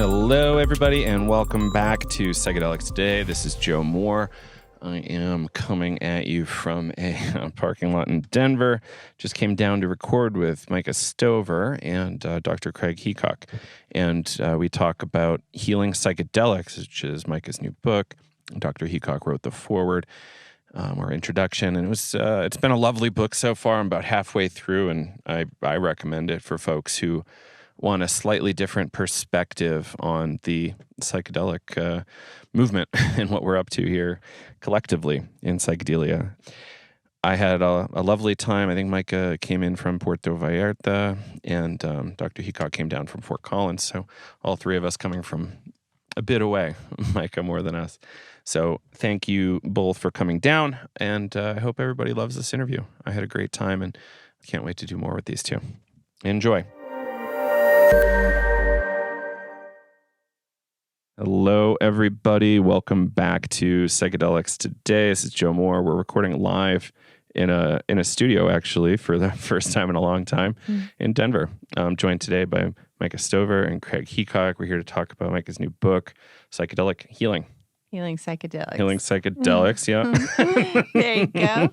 Hello, everybody, and welcome back to Psychedelics Today. This is Joe Moore. I am coming at you from a parking lot in Denver. Just came down to record with Micah Stover and Dr. Craig Heacock. And we talk about healing psychedelics, which is Micah's new book. Dr. Heacock wrote the foreword, or introduction. And it's been a lovely book so far. I'm about halfway through, and I recommend it for folks who want a slightly different perspective on the psychedelic movement and what we're up to here collectively in psychedelia. I had a lovely time. I think Micah came in from Puerto Vallarta, and Dr. Heacock came down from Fort Collins. So all three of us coming from a bit away, Micah more than us. So thank you both for coming down, and I hope everybody loves this interview. I had a great time, and I can't wait to do more with these two. Enjoy. Hello, everybody. Welcome back to Psychedelics Today. This is Joe Moore. We're recording live in a studio, actually, for the first time in a long time in Denver. I'm joined today by Micah Stover and Craig Heacock. We're here to talk about Micah's new book, Psychedelic Healing. Healing Psychedelics. Healing Psychedelics, yeah. There you go.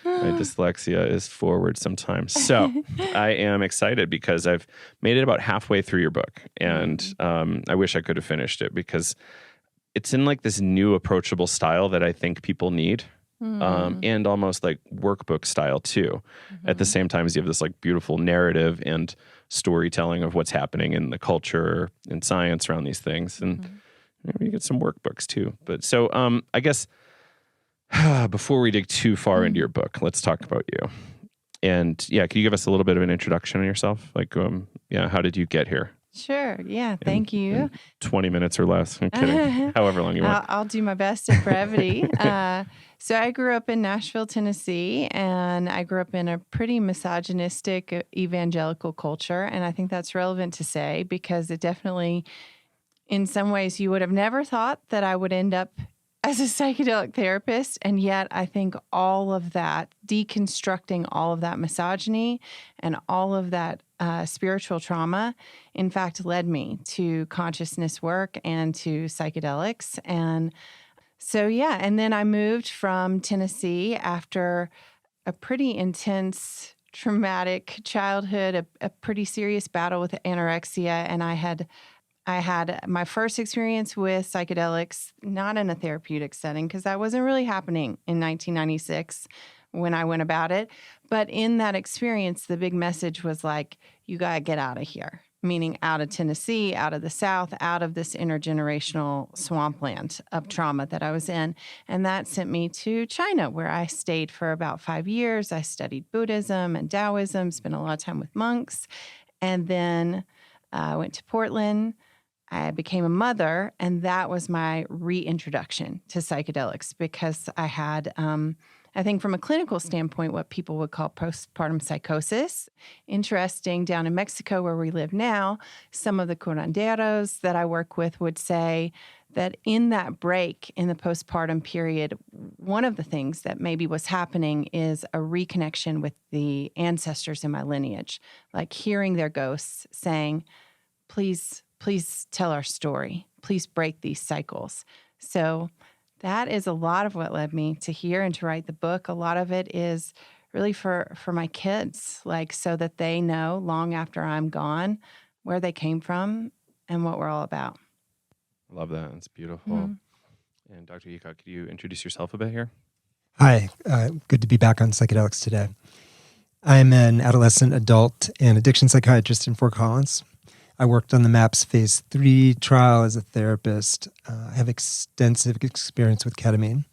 My dyslexia is forward sometimes. So I am excited because I've made it about halfway through your book. And I wish I could have finished it because it's in like this new approachable style that I think people need. And almost like workbook style too. At the same time as you have this like beautiful narrative and storytelling of what's happening in the culture and science around these things. And you get some workbooks too. But so I guess before we dig too far into your book, let's talk about you. And yeah, can you give us a little bit of an introduction on yourself? Like, how did you get here? Sure. Yeah. Thank you. In 20 minutes or less. I'm kidding. However long you want. I'll do my best in brevity. So I grew up in Nashville, Tennessee, and I grew up in a pretty misogynistic evangelical culture. And I think that's relevant to say because it definitely, in some ways, you would have never thought that I would end up as a psychedelic therapist. And yet I think all of that, deconstructing all of that misogyny and all of that spiritual trauma, in fact, led me to consciousness work and to psychedelics. And so, yeah, and then I moved from Tennessee after a pretty intense, traumatic childhood, a pretty serious battle with anorexia. And I had my first experience with psychedelics, not in a therapeutic setting, because that wasn't really happening in 1996 when I went about it. But in that experience, the big message was like, you got to get out of here, meaning out of Tennessee, out of the South, out of this intergenerational swampland of trauma that I was in. And that sent me to China, where I stayed for about 5 years. I studied Buddhism and Taoism, spent a lot of time with monks. And then I went to Portland. I became a mother, and that was my reintroduction to psychedelics because I had, I think from a clinical standpoint, what people would call postpartum psychosis. Interesting, down in Mexico where we live now, some of the curanderos that I work with would say that in that break in the postpartum period, one of the things that maybe was happening is a reconnection with the ancestors in my lineage, like hearing their ghosts saying, please tell our story. Please break these cycles. So that is a lot of what led me to here and to write the book. A lot of it is really for my kids, like so that they know long after I'm gone where they came from and what we're all about. I love that. It's beautiful. And Dr. Heacock, could you introduce yourself a bit here? Hi. Good to be back on Psychedelics Today. I'm an adolescent, adult, and addiction psychiatrist in Fort Collins. I worked on the MAPS Phase 3 trial as a therapist. I have extensive experience with ketamine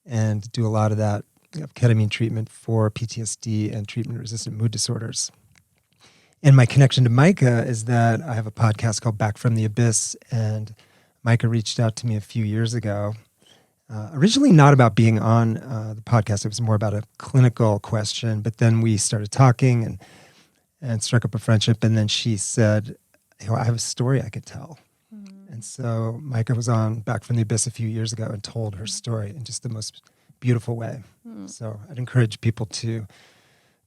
and do a lot of that ketamine treatment for PTSD and treatment-resistant mood disorders. And my connection to Micah is that I have a podcast called Back from the Abyss, and Micah reached out to me a few years ago. Originally not about being on the podcast. It was more about a clinical question, but then we started talking and struck up a friendship, and then she said, I have a story I could tell. And so Micah was on Back from the Abyss a few years ago and told her story in just the most beautiful way. So I'd encourage people to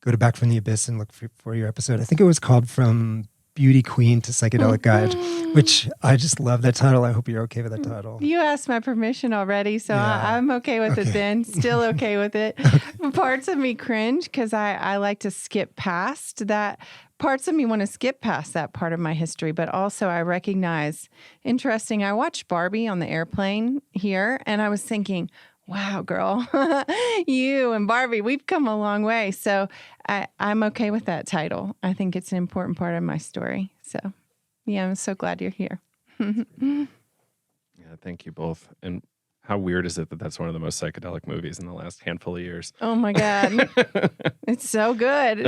go to Back from the Abyss and look for your episode. I think it was called From Beauty Queen to Psychedelic Guide, which I just love that title. I hope you're okay with that title. You asked my permission already, so Yeah. I'm okay with it then. Still okay with it. Parts of me cringe because I like to skip past that. Parts of me want to skip past that part of my history, but also I recognize, interesting, I watched Barbie on the airplane here, and I was thinking, wow, girl, you and Barbie, we've come a long way. So I'm okay with that title. I think it's an important part of my story. So, yeah, I'm so glad you're here. Yeah, thank you both. And how weird is it that that's one of the most psychedelic movies in the last handful of years? Oh, my God. It's so good.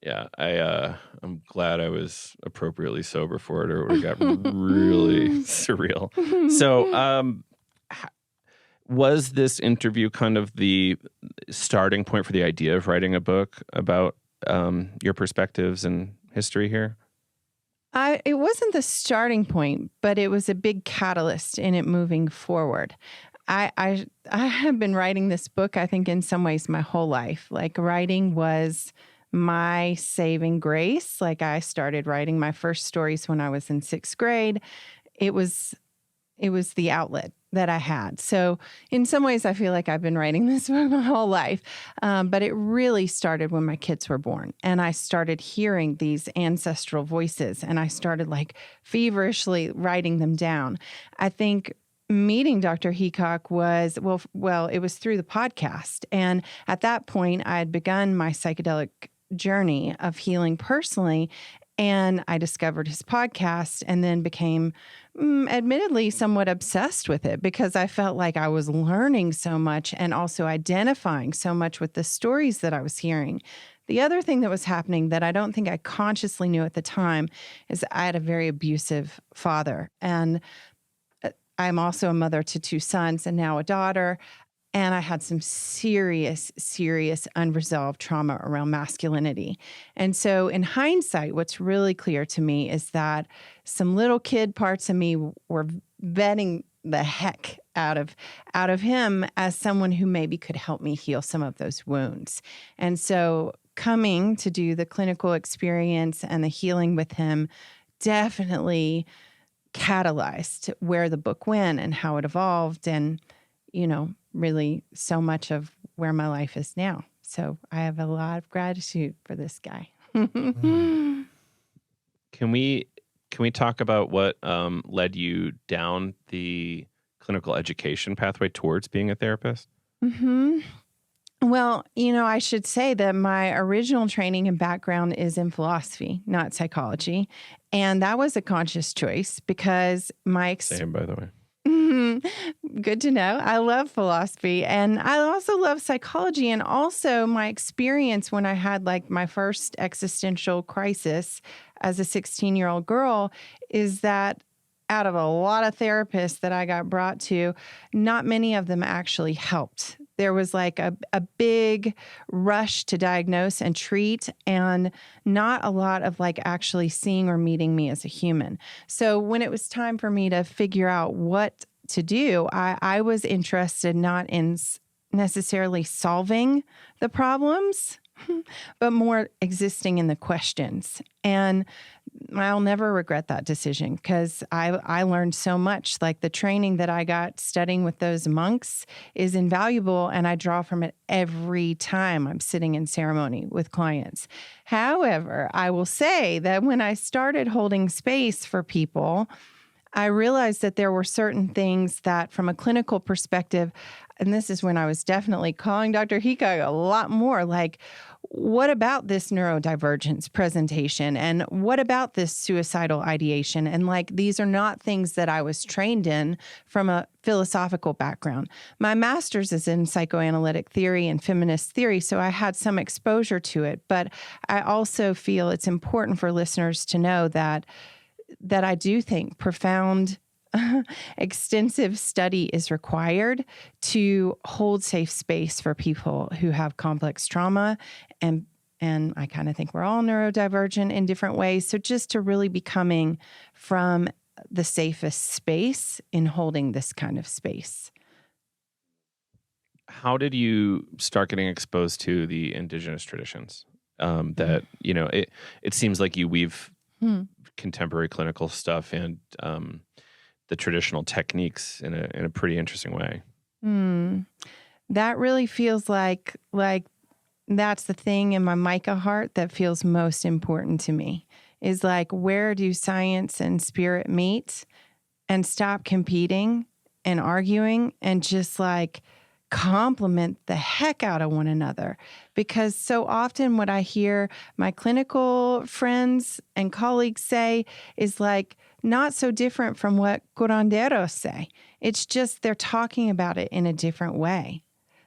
Yeah, I'm glad I was appropriately sober for it, or it would have got really surreal. So, was this interview kind of the starting point for the idea of writing a book about your perspectives and history here? It wasn't the starting point, but it was a big catalyst in it moving forward. I have been writing this book, I think, in some ways my whole life. Like, writing was my saving grace. Like, I started writing my first stories when I was in 6th grade. It was the outlet that I had. So in some ways, I feel like I've been writing this book my whole life. But it really started when my kids were born. And I started hearing these ancestral voices, and I started like feverishly writing them down. I think meeting Dr. Heacock was, well, it was through the podcast. And at that point, I had begun my psychedelic journey of healing personally. And I discovered his podcast and then became, admittedly, somewhat obsessed with it because I felt like I was learning so much and also identifying so much with the stories that I was hearing. The other thing that was happening that I don't think I consciously knew at the time is I had a very abusive father. And I'm also a mother to 2 sons and now a daughter. And I had some serious unresolved trauma around masculinity. And so in hindsight, what's really clear to me is that some little kid parts of me were vetting the heck out of him as someone who maybe could help me heal some of those wounds. And so coming to do the clinical experience and the healing with him definitely catalyzed where the book went and how it evolved and, really so much of where my life is now. So I have a lot of gratitude for this guy. Can we talk about what led you down the clinical education pathway towards being a therapist? Mm-hmm. Well, I should say that my original training and background is in philosophy, not psychology. And that was a conscious choice because Same, by the way. Good to know. I love philosophy and I also love psychology. And also my experience when I had like my first existential crisis as a 16-year-old girl is that out of a lot of therapists that I got brought to, not many of them actually helped. There was like a big rush to diagnose and treat and not a lot of like actually seeing or meeting me as a human. So when it was time for me to figure out what to do, I was interested not in necessarily solving the problems, but more existing in the questions. And I'll never regret that decision because I learned so much. Like the training that I got studying with those monks is invaluable, and I draw from it every time I'm sitting in ceremony with clients. However, I will say that when I started holding space for people, I realized that there were certain things that from a clinical perspective, and this is when I was definitely calling Dr. Heacock a lot more, like, what about this neurodivergence presentation? And what about this suicidal ideation? And like, these are not things that I was trained in from a philosophical background. My master's is in psychoanalytic theory and feminist theory, so I had some exposure to it. But I also feel it's important for listeners to know that I do think profound, extensive study is required to hold safe space for people who have complex trauma. And I kind of think we're all neurodivergent in different ways. So just to really be coming from the safest space in holding this kind of space. How did you start getting exposed to the Indigenous traditions that, it seems like you weave contemporary clinical stuff and the traditional techniques in a pretty interesting way. That really feels like that's the thing in my Micah heart that feels most important to me, is like, where do science and spirit meet and stop competing and arguing and just like compliment the heck out of one another? Because so often what I hear my clinical friends and colleagues say is like not so different from what curanderos say. It's just they're talking about it in a different way.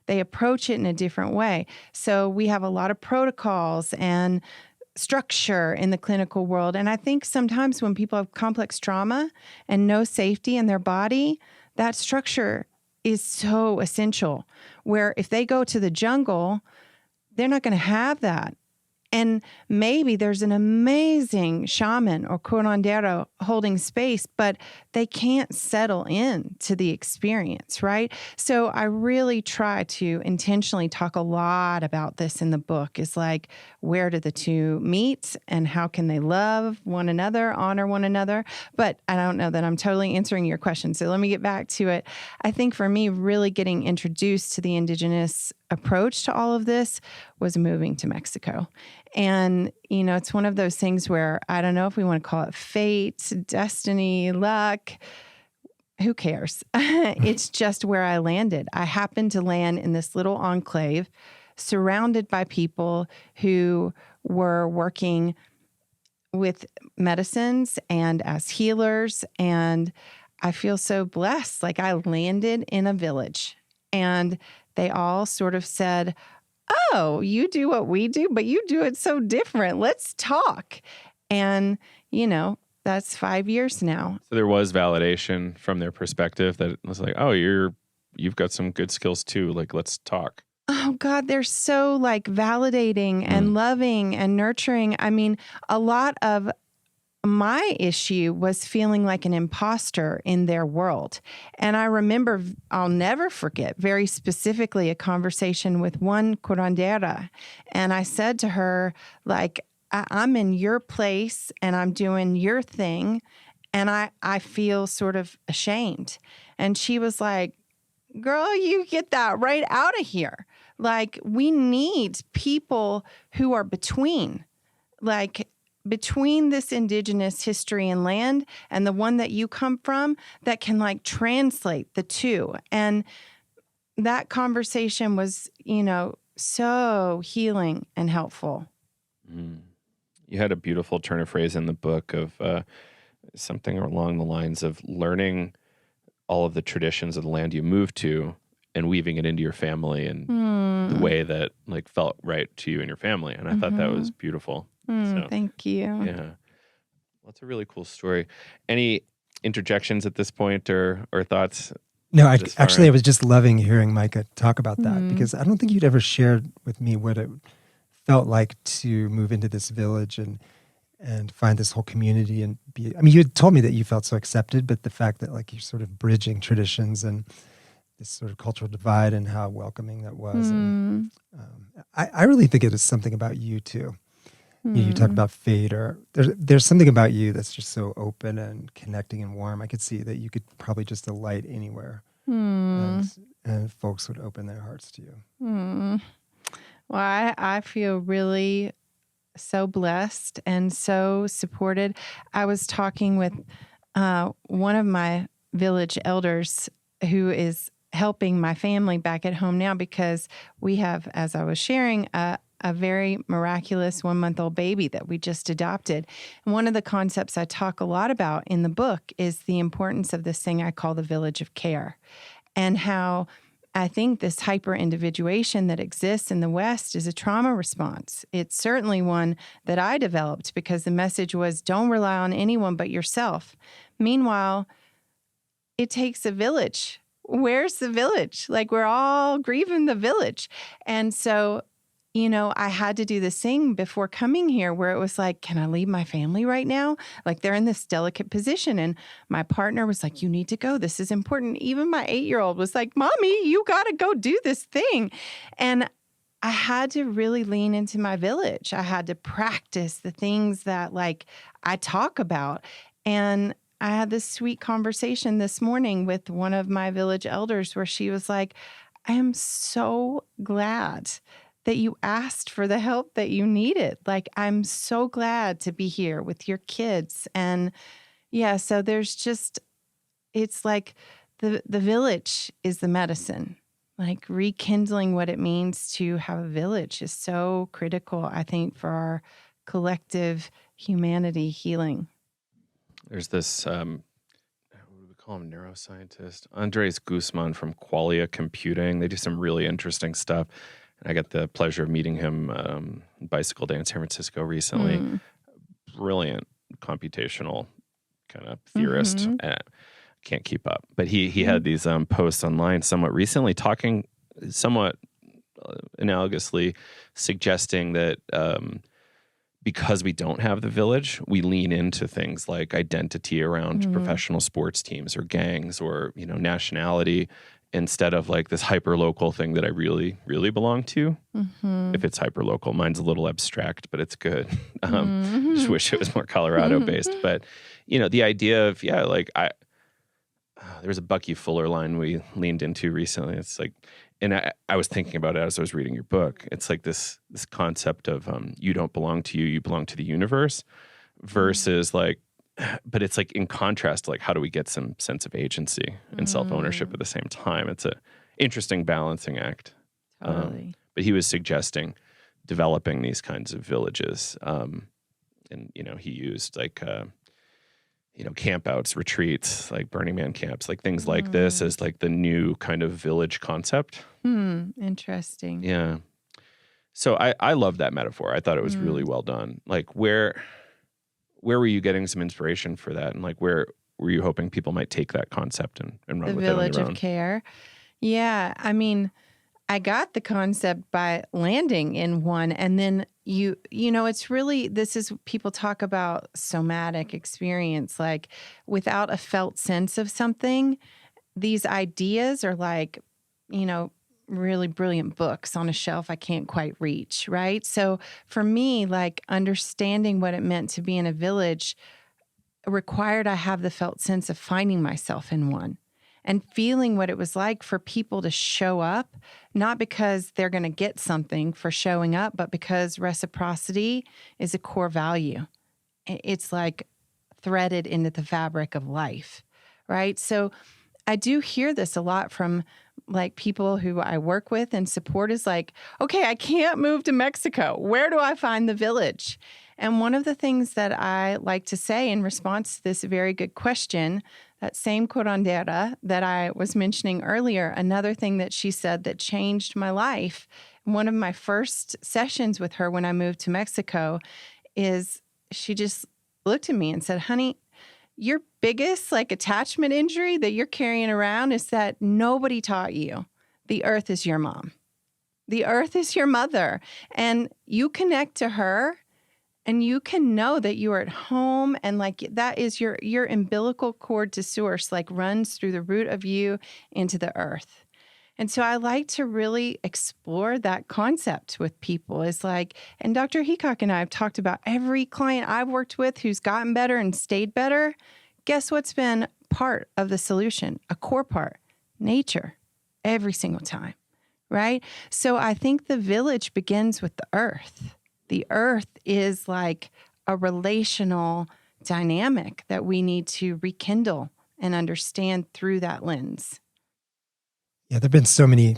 They approach it in a different way. So we have a lot of protocols and structure in the clinical world. And I think sometimes when people have complex trauma and no safety in their body, that structure is so essential, where if they go to the jungle, they're not going to have that. And maybe there's an amazing shaman or curandero holding space, but they can't settle in to the experience, right? So I really try to intentionally talk a lot about this in the book, is like, where do the two meet and how can they love one another, honor one another? But I don't know that I'm totally answering your question. So let me get back to it. I think for me, really getting introduced to the Indigenous approach to all of this was moving to Mexico. And, it's one of those things where I don't know if we want to call it fate, destiny, luck. Who cares? It's just where I landed. I happened to land in this little enclave surrounded by people who were working with medicines and as healers. And I feel so blessed. Like I landed in a village and they all sort of said, oh, you do what we do, but you do it so different. Let's talk. And, that's 5 years now. So there was validation from their perspective that it was like, oh, you've got some good skills too. Like, let's talk. Oh God, they're so like validating and loving and nurturing. I mean, a lot of my issue was feeling like an imposter in their world. And I remember, I'll never forget, very specifically a conversation with one curandera. And I said to her, like, I'm in your place and I'm doing your thing. And I feel sort of ashamed. And she was like, girl, you get that right out of here. Like, we need people who are between this Indigenous history and land and the one that you come from that can like translate the two. And that conversation was, so healing and helpful. You had a beautiful turn of phrase in the book of something along the lines of learning all of the traditions of the land you moved to and weaving it into your family and the way that like felt right to you and your family. And I thought that was beautiful. So, thank you. Yeah. Well, that's a really cool story. Any interjections at this point or thoughts? No, I was just loving hearing Micah talk about that because I don't think you'd ever shared with me what it felt like to move into this village and find this whole community and you had told me that you felt so accepted, but the fact that like you're sort of bridging traditions and this sort of cultural divide and how welcoming that was. And, I really think it is something about you too. You talk about fate, or there's something about you that's just so open and connecting and warm. I could see that you could probably just alight anywhere, and folks would open their hearts to you. Well, I feel really so blessed and so supported. I was talking with one of my village elders who is helping my family back at home now because we have, as I was sharing, a very miraculous 1-month-old baby that we just adopted. And one of the concepts I talk a lot about in the book is the importance of this thing I call the village of care, and how I think this hyper-individuation that exists in the West is a trauma response. It's certainly one that I developed because the message was, don't rely on anyone but yourself. Meanwhile, it takes a village. Where's the village? Like, we're all grieving the village. And so, I had to do this thing before coming here where it was like, can I leave my family right now? Like, they're in this delicate position. And my partner was like, you need to go. This is important. Even my 8-year-old was like, Mommy, you got to go do this thing. And I had to really lean into my village. I had to practice the things that like I talk about. And I had this sweet conversation this morning with one of my village elders where she was like, I am so glad that you asked for the help that you needed. Like, I'm so glad to be here with your kids. And yeah, so there's just, it's like the village is the medicine. Like rekindling what it means to have a village is so critical, I think, for our collective humanity healing. There's this, what do we call him, neuroscientist? Andres Guzman from Qualia Computing. They do some really interesting stuff. And I got the pleasure of meeting him Bicycle Day in San Francisco recently. Brilliant computational kind of theorist. Can't keep up. But he had these posts online somewhat recently talking somewhat analogously, suggesting that because we don't have the village, we lean into things like identity around professional sports teams or gangs or, you know, nationality instead of like this hyper-local thing that I really, really belong to. If it's hyper-local, mine's a little abstract, but it's good. Just wish it was more Colorado-based. But, you know, the idea of, yeah, like there was a Bucky Fuller line we leaned into recently. It's like, and I was thinking about it as I was reading your book. It's like this concept of you don't belong to you, you belong to the universe, versus like, but it's like in contrast to like how do we get some sense of agency and self-ownership at the same time. It's a interesting balancing act. Totally. But he was suggesting developing these kinds of villages. And, you know, he used like, you know, campouts, retreats, like Burning Man camps, like things like this as like the new kind of village concept. Interesting. Yeah. So I love that metaphor. I thought it was really well done. Like where were you getting some inspiration for that? And like where were you hoping people might take that concept and run with it on their own? The village of care. Yeah. I mean, I got the concept by landing in one, and then you know, it's really, this is, people talk about somatic experience, like without a felt sense of something, these ideas are like, you know, really brilliant books on a shelf I can't quite reach, right? So for me, like understanding what it meant to be in a village required I have the felt sense of finding myself in one. And feeling what it was like for people to show up, not because they're going to get something for showing up, but because reciprocity is a core value. It's like threaded into the fabric of life, right? So I do hear this a lot from like people who I work with and support is like, okay, I can't move to Mexico. Where do I find the village? And one of the things that I like to say in response to this very good question, that same curandera that I was mentioning earlier, another thing that she said that changed my life, one of my first sessions with her when I moved to Mexico, is she just looked at me and said, honey, your biggest like attachment injury that you're carrying around is that nobody taught you the earth is your mom. The earth is your mother. And you connect to her and you can know that you are at home, and like that is your umbilical cord to source, like runs through the root of you into the earth. And so I like to really explore that concept with people. It's like, and Dr. Heacock and I have talked about every client I've worked with who's gotten better and stayed better. Guess what's been part of the solution? A core part, nature, every single time, right? So I think the village begins with the earth. The earth is like a relational dynamic that we need to rekindle and understand through that lens. Yeah, there have been so many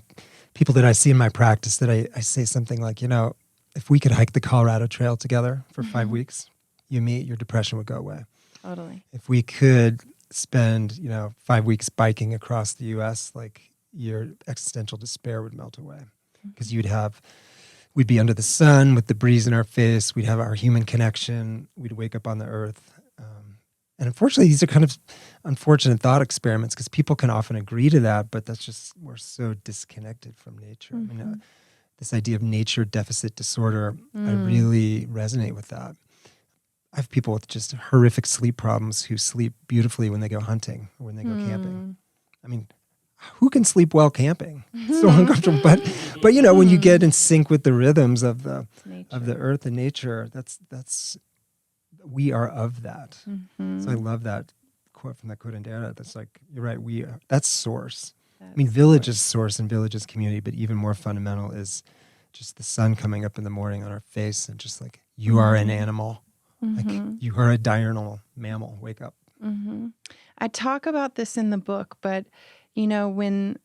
people that I see in my practice that I say something like, you know, if we could hike the Colorado Trail together for 5 weeks, you meet, your depression would go away. Totally. If we could spend, 5 weeks biking across the U.S., like your existential despair would melt away because we'd be under the sun with the breeze in our face. We'd have our human connection. We'd wake up on the earth. And unfortunately, these are kind of unfortunate thought experiments because people can often agree to that, but that's just, we're so disconnected from nature. I mean, this idea of nature deficit disorder, I really resonate with that. I have people with just horrific sleep problems who sleep beautifully when they go hunting or when they go camping. I mean, who can sleep well camping? It's so uncomfortable. But you know, when you get in sync with the rhythms of the earth and nature, that's we are of that. So I love that quote from that curandera. That's like, you're right. That's source. Village is source and village is community, but even more fundamental is just the sun coming up in the morning on our face and just like, you are an animal. Like you are a diurnal mammal. Wake up. I talk about this in the book, but you know, when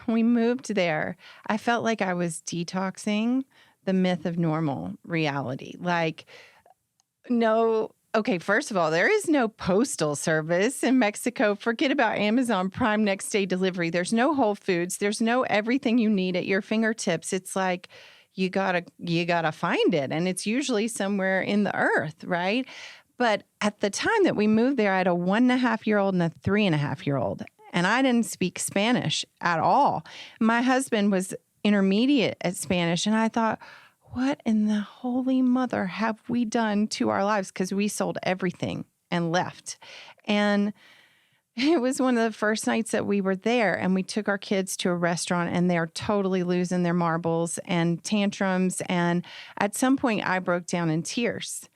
we moved there, I felt like I was detoxing the myth of normal reality. Like, okay, first of all, there is no postal service in Mexico. Forget about Amazon Prime next day delivery. There's no Whole Foods. There's no everything you need at your fingertips. It's like you gotta find it, and it's usually somewhere in the earth, right? But at the time that we moved there, I had a 1.5-year-old and a 3.5-year-old, and I didn't speak Spanish at all. My husband was intermediate at Spanish, and I thought, what in the holy mother have we done to our lives? Because we sold everything and left. And it was one of the first nights that we were there, and we took our kids to a restaurant, and they're totally losing their marbles and tantrums. And at some point, I broke down in tears.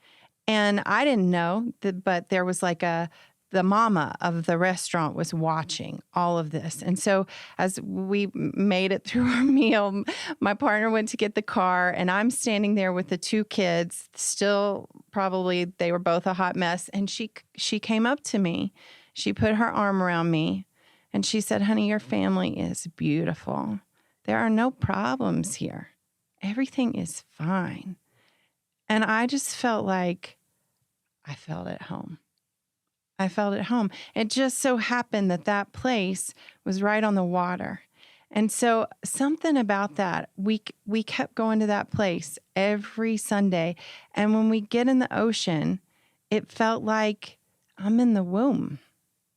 And I didn't know, but there was like the mama of the restaurant was watching all of this. And so as we made it through our meal, my partner went to get the car, and I'm standing there with the two kids, still probably they were both a hot mess. And she came up to me. She put her arm around me, and she said, honey, your family is beautiful. There are no problems here. Everything is fine. And I just felt like I felt at home. I felt at home. It just so happened that place was right on the water. And so something about that, we kept going to that place every Sunday. And when we get in the ocean, it felt like I'm in the womb.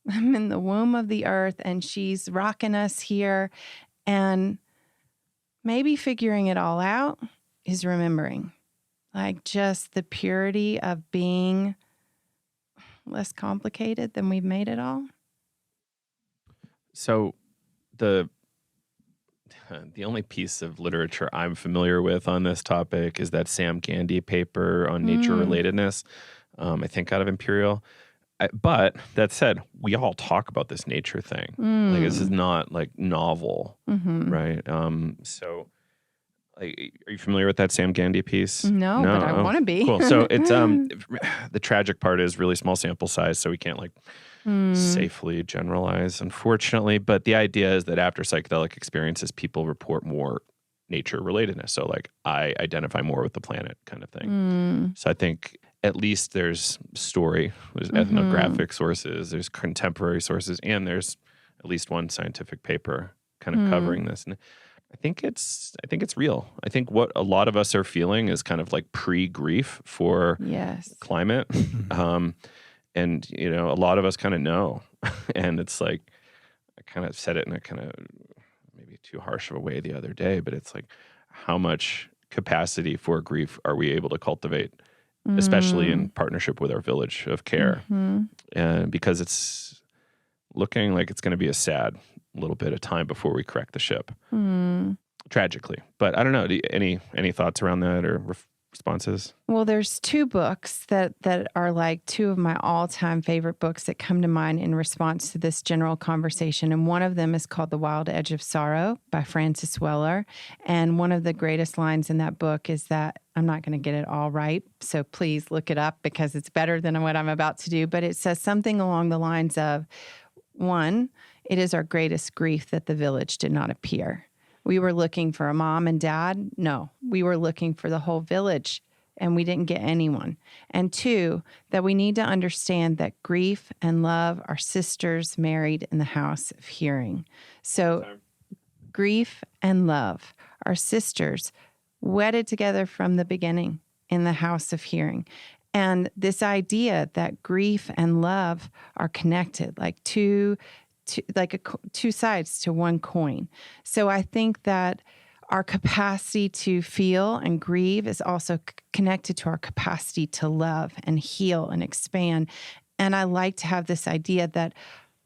I'm in the womb of the earth, and she's rocking us here. And maybe figuring it all out is remembering. Like just the purity of being less complicated than we've made it all. So the only piece of literature I'm familiar with on this topic is that Sam Gandy paper on nature relatedness, I think out of Imperial. But that said, we all talk about this nature thing. Like this is not like novel, right? So like, are you familiar with that Sam Gandy piece? No, but I want to be. Cool. So it's the tragic part is really small sample size, so we can't like safely generalize, unfortunately. But the idea is that after psychedelic experiences, people report more nature relatedness. So like I identify more with the planet, kind of thing. So I think at least there's story, there's ethnographic sources, there's contemporary sources, and there's at least one scientific paper kind of covering this. And I think it's real. I think what a lot of us are feeling is kind of like pre-grief for climate. And, you know, a lot of us kind of know. And it's like, I kind of said it in a kind of maybe too harsh of a way the other day, but it's like, how much capacity for grief are we able to cultivate, especially in partnership with our village of care? And because it's looking like it's going to be a sad little bit of time before we correct the ship, tragically. But I don't know. Any thoughts around that or responses? Well, there's two books that are like two of my all-time favorite books that come to mind in response to this general conversation. And one of them is called The Wild Edge of Sorrow by Francis Weller. And one of the greatest lines in that book is that, I'm not going to get it all right, so please look it up because it's better than what I'm about to do. But it says something along the lines of, one, it is our greatest grief that the village did not appear. We were looking for a mom and dad. No, we were looking for the whole village, and we didn't get anyone. And two, that we need to understand that grief and love are sisters married in the house of hearing. So grief and love are sisters wedded together from the beginning in the house of hearing. And this idea that grief and love are connected, like two sides to one coin. So I think that our capacity to feel and grieve is also connected to our capacity to love and heal and expand. And I like to have this idea that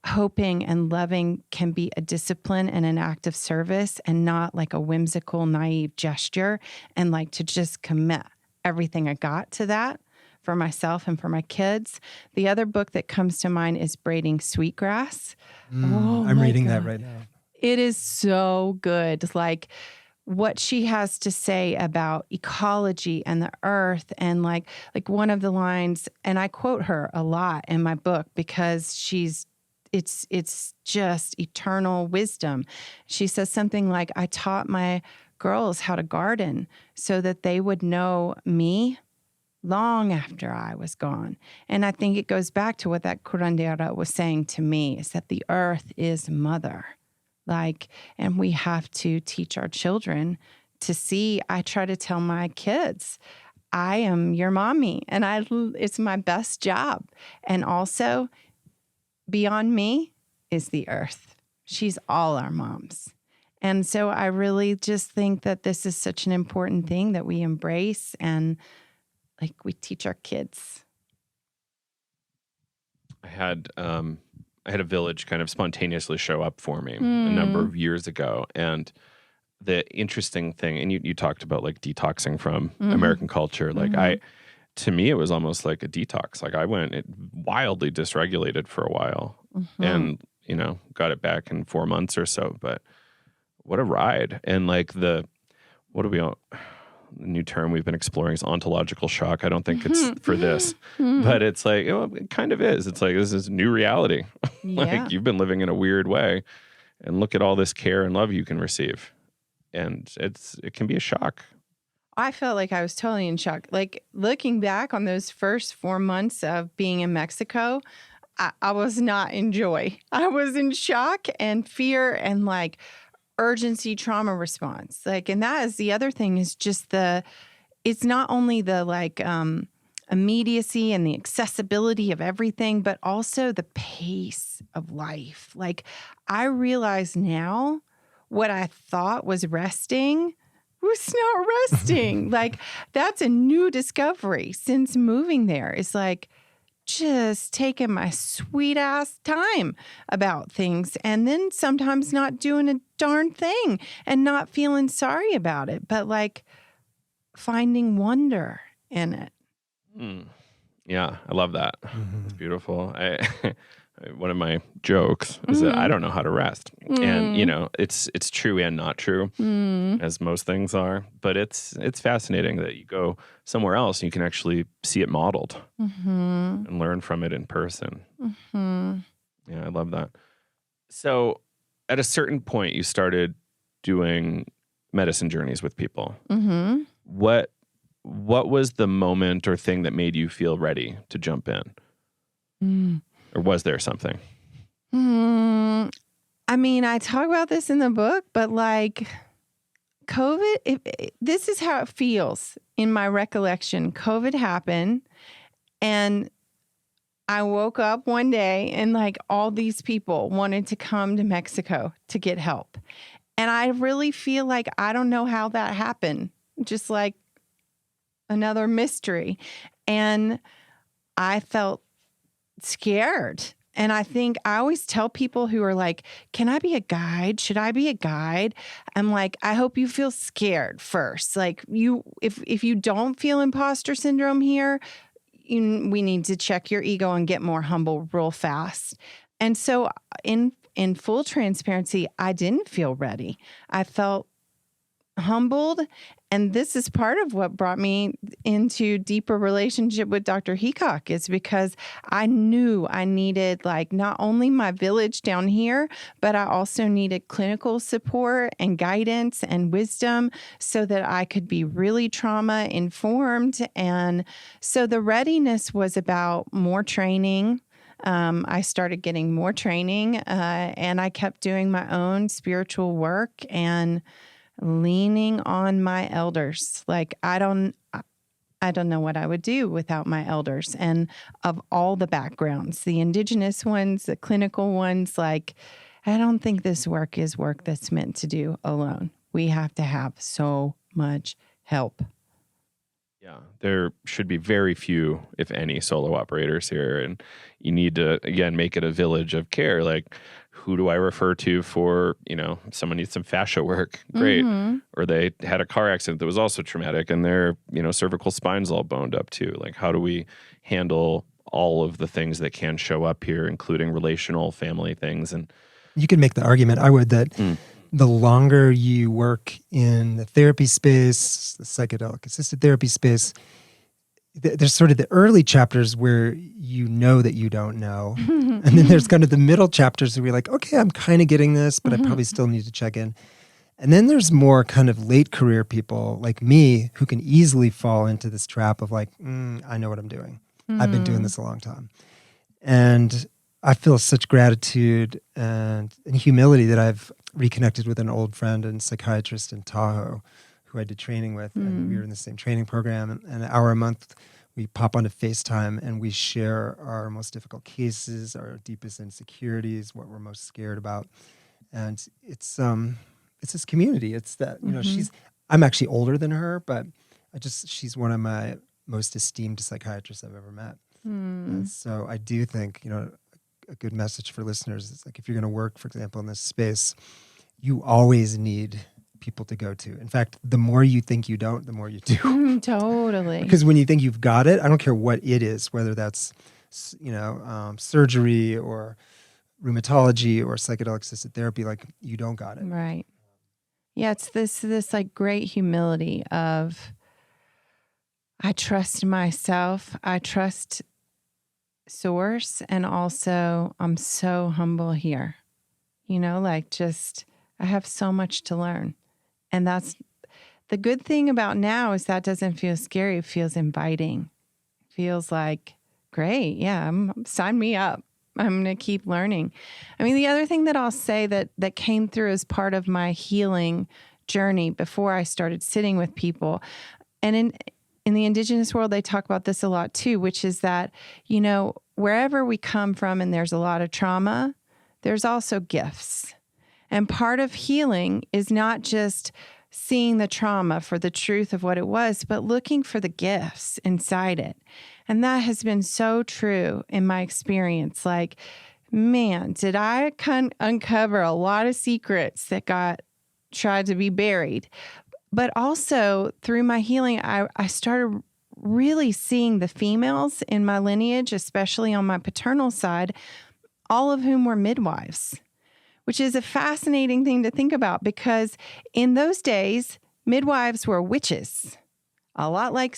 hoping and loving can be a discipline and an act of service and not like a whimsical, naive gesture, and like to just commit everything I got to that for myself and for my kids. The other book that comes to mind is Braiding Sweetgrass. I'm reading that right now. It is so good. Like what she has to say about ecology and the earth, and like one of the lines, and I quote her a lot in my book because it's just eternal wisdom. She says something like, I taught my girls how to garden so that they would know me long after I was gone. And I think it goes back to what that curandera was saying to me, is that the earth is mother. And we have to teach our children to see. I try to tell my kids, I am your mommy, and it's my best job. And also, beyond me is the earth. She's all our moms. And so I really just think that this is such an important thing that we embrace and we teach our kids. I had a village kind of spontaneously show up for me a number of years ago. And the interesting thing, and you talked about like detoxing from American culture. To me, it was almost like a detox. Like I went wildly dysregulated for a while and, got it back in 4 months or so. But what a ride. And the new term we've been exploring is ontological shock. I don't think it's for this, but it's like, it kind of is. It's like, this is new reality. Yeah. You've been living in a weird way, and look at all this care and love you can receive. And it can be a shock. I felt like I was totally in shock. Like looking back on those first 4 months of being in Mexico, I was not in joy. I was in shock and fear and urgency trauma response. And that is the other thing, is just it's not only the immediacy and the accessibility of everything, but also the pace of life. I realize now what I thought was resting was not resting. That's a new discovery since moving there. It's just taking my sweet ass time about things, and then sometimes not doing a darn thing and not feeling sorry about it, but finding wonder in it. Yeah, I love that. It's beautiful. One of my jokes is that I don't know how to rest. And, it's true and not true, as most things are. But it's fascinating that you go somewhere else and you can actually see it modeled and learn from it in person. Yeah, I love that. So at a certain point, you started doing medicine journeys with people. What was the moment or thing that made you feel ready to jump in? Or was there something? I mean, I talk about this in the book, but COVID, this is how it feels in my recollection. COVID happened, and I woke up one day and all these people wanted to come to Mexico to get help. And I really feel like I don't know how that happened. Just another mystery. And I felt scared. And I think I always tell people who are can I be a guide? Should I be a guide? I'm I hope you feel scared first. If you don't feel imposter syndrome here, we need to check your ego and get more humble real fast. And so in full transparency, I didn't feel ready. I felt humbled. And this is part of what brought me into deeper relationship with Dr. Heacock, is because I knew I needed not only my village down here, but I also needed clinical support and guidance and wisdom so that I could be really trauma informed. And so the readiness was about more training. I started getting more training, and I kept doing my own spiritual work and leaning on my elders. I don't know what I would do without my elders, and of all the backgrounds, the Indigenous ones, the clinical ones. I don't think this work is work that's meant to do alone. We have to have so much help. Yeah, there should be very few, if any, solo operators here. And you need to, again, make it a village of care. Like, who do I refer to for, someone needs some fascia work? Great. Mm-hmm. Or they had a car accident that was also traumatic and their, cervical spine's all boned up too. Like, how do we handle all of the things that can show up here, including relational family things? And you could make the argument, I would, that the longer you work in the therapy space, the psychedelic assisted therapy space, there's sort of the early chapters where you know that you don't know. And then there's kind of the middle chapters where you're like, okay, I'm kind of getting this, but I probably still need to check in. And then there's more kind of late career people like me who can easily fall into this trap of like, I know what I'm doing. I've been doing this a long time. And I feel such gratitude and humility that I've reconnected with an old friend and psychiatrist in Tahoe who I did training with. And we were in the same training program. And an hour a month, we pop onto FaceTime and we share our most difficult cases, our deepest insecurities, what we're most scared about. And it's this community. It's that, I'm actually older than her, but she's one of my most esteemed psychiatrists I've ever met. And so I do think, a good message for listeners is like, if you're going to work, for example, in this space, you always need people to go to. In fact, the more you think you don't, the more you do. Totally. Because when you think you've got it, I don't care what it is, whether that's, surgery or rheumatology or psychedelic assisted therapy, like you don't got it. Right. Yeah. It's this like great humility of, I trust myself. I trust source. And also I'm so humble here, I have so much to learn. And that's the good thing about now is that doesn't feel scary. It feels inviting. It feels like, great. Yeah. Sign me up. I'm going to keep learning. I mean, the other thing that I'll say that came through as part of my healing journey before I started sitting with people, and in the Indigenous world, they talk about this a lot too, which is that, wherever we come from and there's a lot of trauma, there's also gifts. And part of healing is not just seeing the trauma for the truth of what it was, but looking for the gifts inside it. And that has been so true in my experience. Like, man, did I uncover a lot of secrets that tried to be buried. But also through my healing, I started really seeing the females in my lineage, especially on my paternal side, all of whom were midwives, which is a fascinating thing to think about because in those days, midwives were witches. A lot like,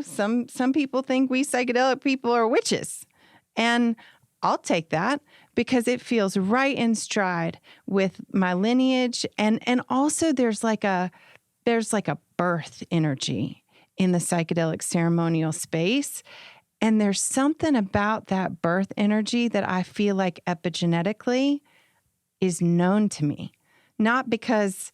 some people think we psychedelic people are witches. And I'll take that because it feels right in stride with my lineage. And also there's like a birth energy in the psychedelic ceremonial space. And there's something about that birth energy that I feel like epigenetically is known to me, not because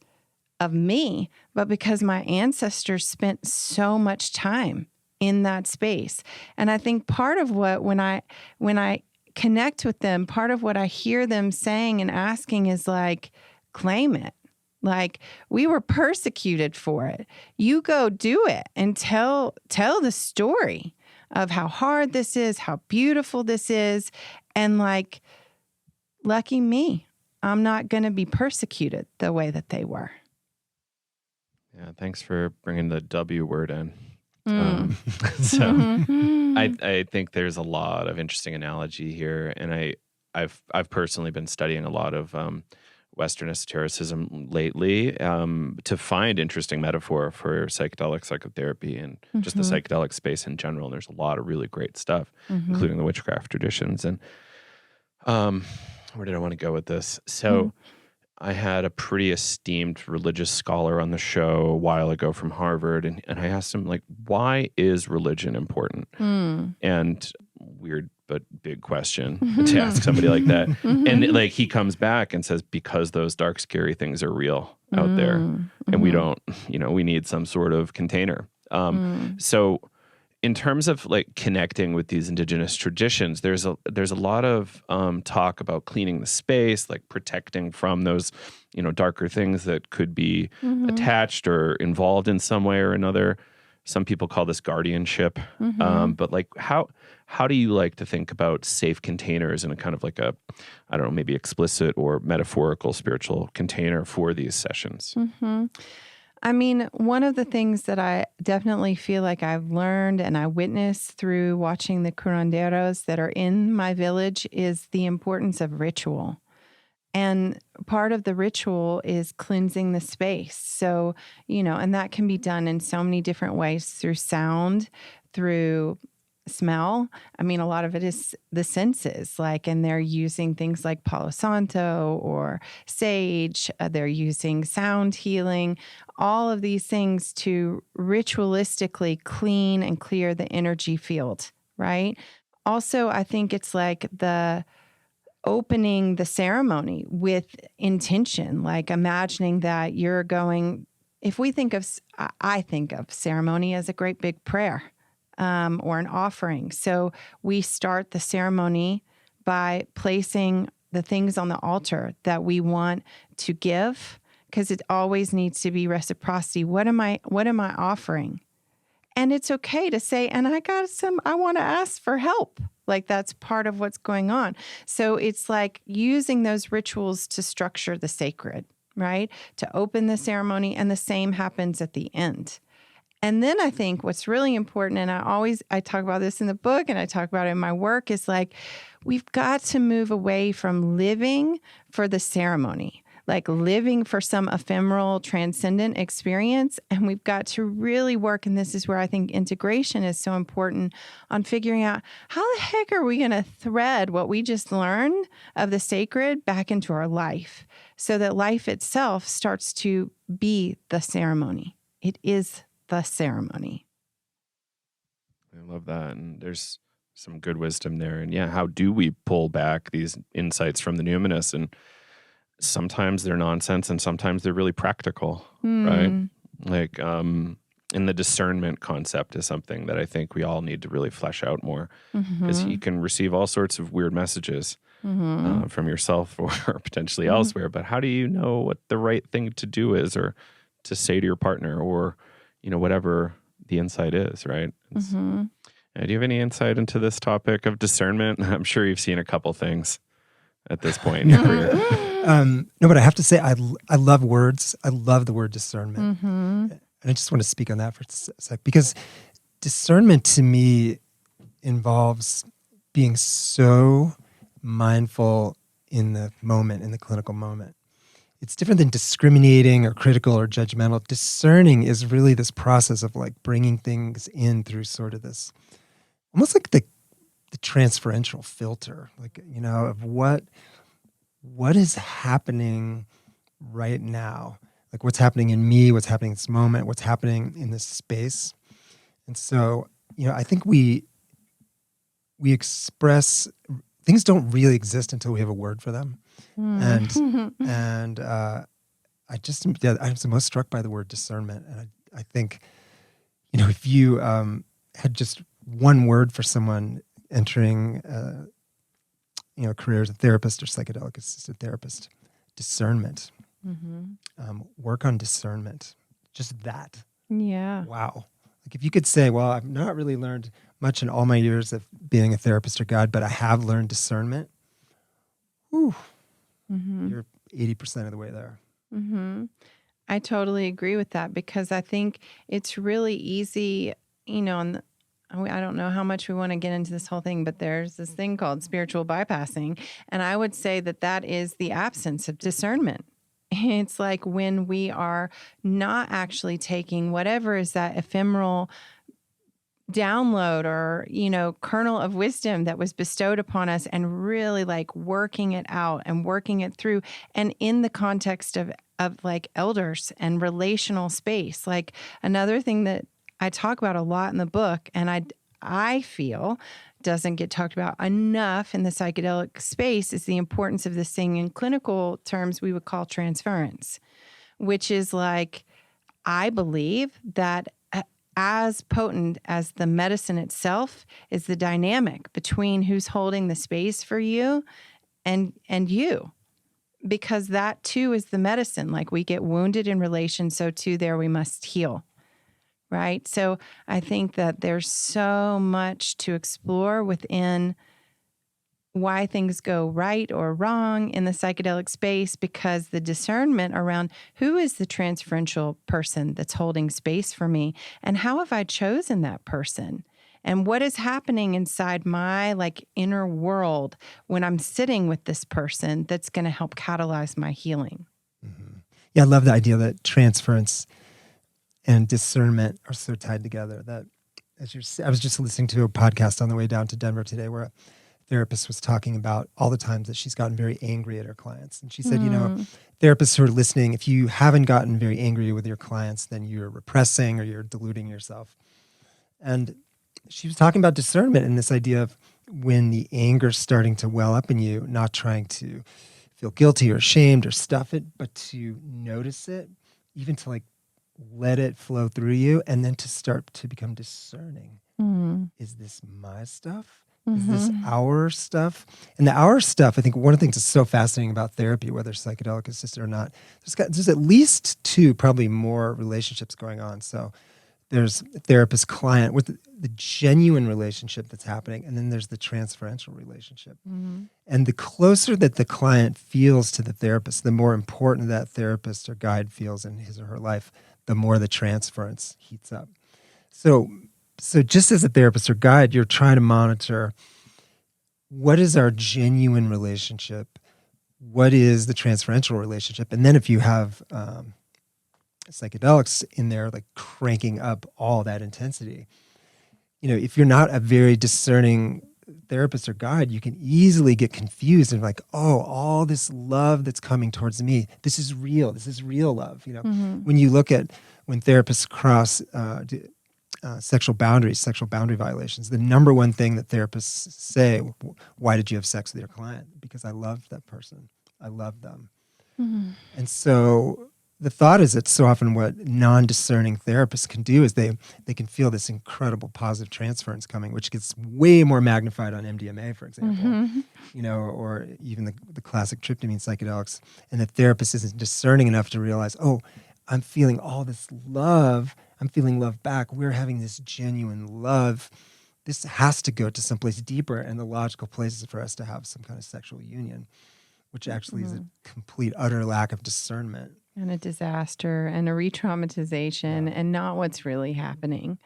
of me, but because my ancestors spent so much time in that space. And I think part of what, when I connect with them, part of what I hear them saying and asking is like, claim it. Like, we were persecuted for it. You go do it and tell the story of how hard this is, how beautiful this is. And like, lucky me, I'm not going to be persecuted the way that they were. Yeah, thanks for bringing the W word in. I think there's a lot of interesting analogy here, and I've personally been studying a lot of Western esotericism lately to find interesting metaphor for psychedelic psychotherapy and just the psychedelic space in general. And there's a lot of really great stuff, including the witchcraft traditions. And where did I want to go with this? So I had a pretty esteemed religious scholar on the show a while ago from Harvard, and I asked him, like, why is religion important? And weird but big question to ask somebody like that. And like he comes back and says, because those dark, scary things are real out there, and we don't, we need some sort of container. So in terms of like connecting with these indigenous traditions, there's a lot of talk about cleaning the space, like protecting from those, darker things that could be attached or involved in some way or another. some people call this guardianship. Mm-hmm. But like, how do you like to think about safe containers in a kind of like a, I don't know, maybe explicit or metaphorical spiritual container for these sessions? Mm-hmm. I mean, one of the things that I definitely feel like I've learned and I witnessed through watching the curanderos that are in my village is the importance of ritual. And part of the ritual is cleansing the space. So, and that can be done in so many different ways through sound, through smell. I mean, a lot of it is the senses, and they're using things like Palo Santo or sage. They're using sound healing, all of these things to ritualistically clean and clear the energy field, right? Also, I think it's like the opening the ceremony with intention, like imagining that you're going, I think of ceremony as a great big prayer or an offering. So we start the ceremony by placing the things on the altar that we want to give, because it always needs to be reciprocity. What am I offering? And it's okay to say, and I want to ask for help. Like that's part of what's going on. So it's like using those rituals to structure the sacred, right? To open the ceremony, and the same happens at the end. And then I think what's really important, and I talk about this in the book and I talk about it in my work, is like we've got to move away from living for the ceremony, like living for some ephemeral transcendent experience. And we've got to really work, and this is where I think integration is so important, on figuring out how the heck are we going to thread what we just learned of the sacred back into our life so that life itself starts to be the ceremony. It is the ceremony. I love that. And there's some good wisdom there. And yeah, how do we pull back these insights from the numinous? And sometimes they're nonsense and sometimes they're really practical, right? Like, and the discernment concept is something that I think we all need to really flesh out more, because you can receive all sorts of weird messages from yourself or potentially elsewhere. But how do you know what the right thing to do is, or to say to your partner, or, whatever the insight is, right? Do you have any insight into this topic of discernment? I'm sure you've seen a couple things at this point in your career. No, but I have to say, I love words. I love the word discernment. And I just want to speak on that for a sec, because discernment to me involves being so mindful in the moment, in the clinical moment. It's different than discriminating or critical or judgmental. Discerning is really this process of like bringing things in through sort of this, almost like the transferential filter, like, of what is happening right now, like what's happening in me, what's happening in this moment, what's happening in this space. And so, I think we express, things don't really exist until we have a word for them. And I was the most struck by the word discernment. And I think, if you had just one word for someone entering, a career as a therapist or psychedelic assisted therapist, discernment. Work on discernment. Just that. Yeah. Wow. Like if you could say, well, I've not really learned much in all my years of being a therapist or God, but I have learned discernment. Whew. You're 80% of the way there. I totally agree with that, because I think it's really easy, and I don't know how much we want to get into this whole thing, but there's this thing called spiritual bypassing. And I would say that is the absence of discernment. It's like when we are not actually taking whatever is that ephemeral download or, kernel of wisdom that was bestowed upon us, and really like working it out and working it through. And in the context of like elders and relational space, like another thing that I talk about a lot in the book, and I feel doesn't get talked about enough in the psychedelic space, is the importance of this thing in clinical terms we would call transference, which is like, I believe that as potent as the medicine itself is the dynamic between who's holding the space for you and you, because that too is the medicine. Like we get wounded in relation, so too there we must heal. right? So I think that there's so much to explore within why things go right or wrong in the psychedelic space, because the discernment around who is the transferential person that's holding space for me, and how have I chosen that person, and what is happening inside my inner world when I'm sitting with this person that's going to help catalyze my healing. Mm-hmm. Yeah, I love the idea that transference and discernment are so tied together. That I was just listening to a podcast on the way down to Denver today where therapist was talking about all the times that she's gotten very angry at her clients. And she said, therapists who are listening, if you haven't gotten very angry with your clients, then you're repressing or you're deluding yourself. And she was talking about discernment and this idea of when the anger's starting to well up in you, not trying to feel guilty or ashamed or stuff it, but to notice it, even to let it flow through you, and then to start to become discerning. Is this my stuff? Is this our stuff? And the our stuff, I think one of the things that's so fascinating about therapy, whether psychedelic assisted or not, there's at least two, probably more relationships going on. So there's therapist-client with the genuine relationship that's happening, and then there's the transferential relationship. And the closer that the client feels to the therapist, the more important that therapist or guide feels in his or her life, the more the transference heats up. So just as a therapist or guide, you're trying to monitor what is our genuine relationship, what is the transferential relationship, and then if you have psychedelics in there, cranking up all that intensity, if you're not a very discerning therapist or guide, you can easily get confused and all this love that's coming towards me, this is real love. When you look at when therapists cross sexual boundary violations, the number one thing that therapists say, why did you have sex with your client? Because I love that person. I love them. And so the thought is that so often what non-discerning therapists can do is they can feel this incredible positive transference coming, which gets way more magnified on MDMA, for example, or even the classic tryptamine psychedelics. And the therapist isn't discerning enough to realize, oh, I'm feeling all this love. I'm feeling love back. We're having this genuine love. This has to go to someplace deeper, and the logical place is for us to have some kind of sexual union, which actually is a complete, utter lack of discernment. And a disaster and a re-traumatization and not what's really happening.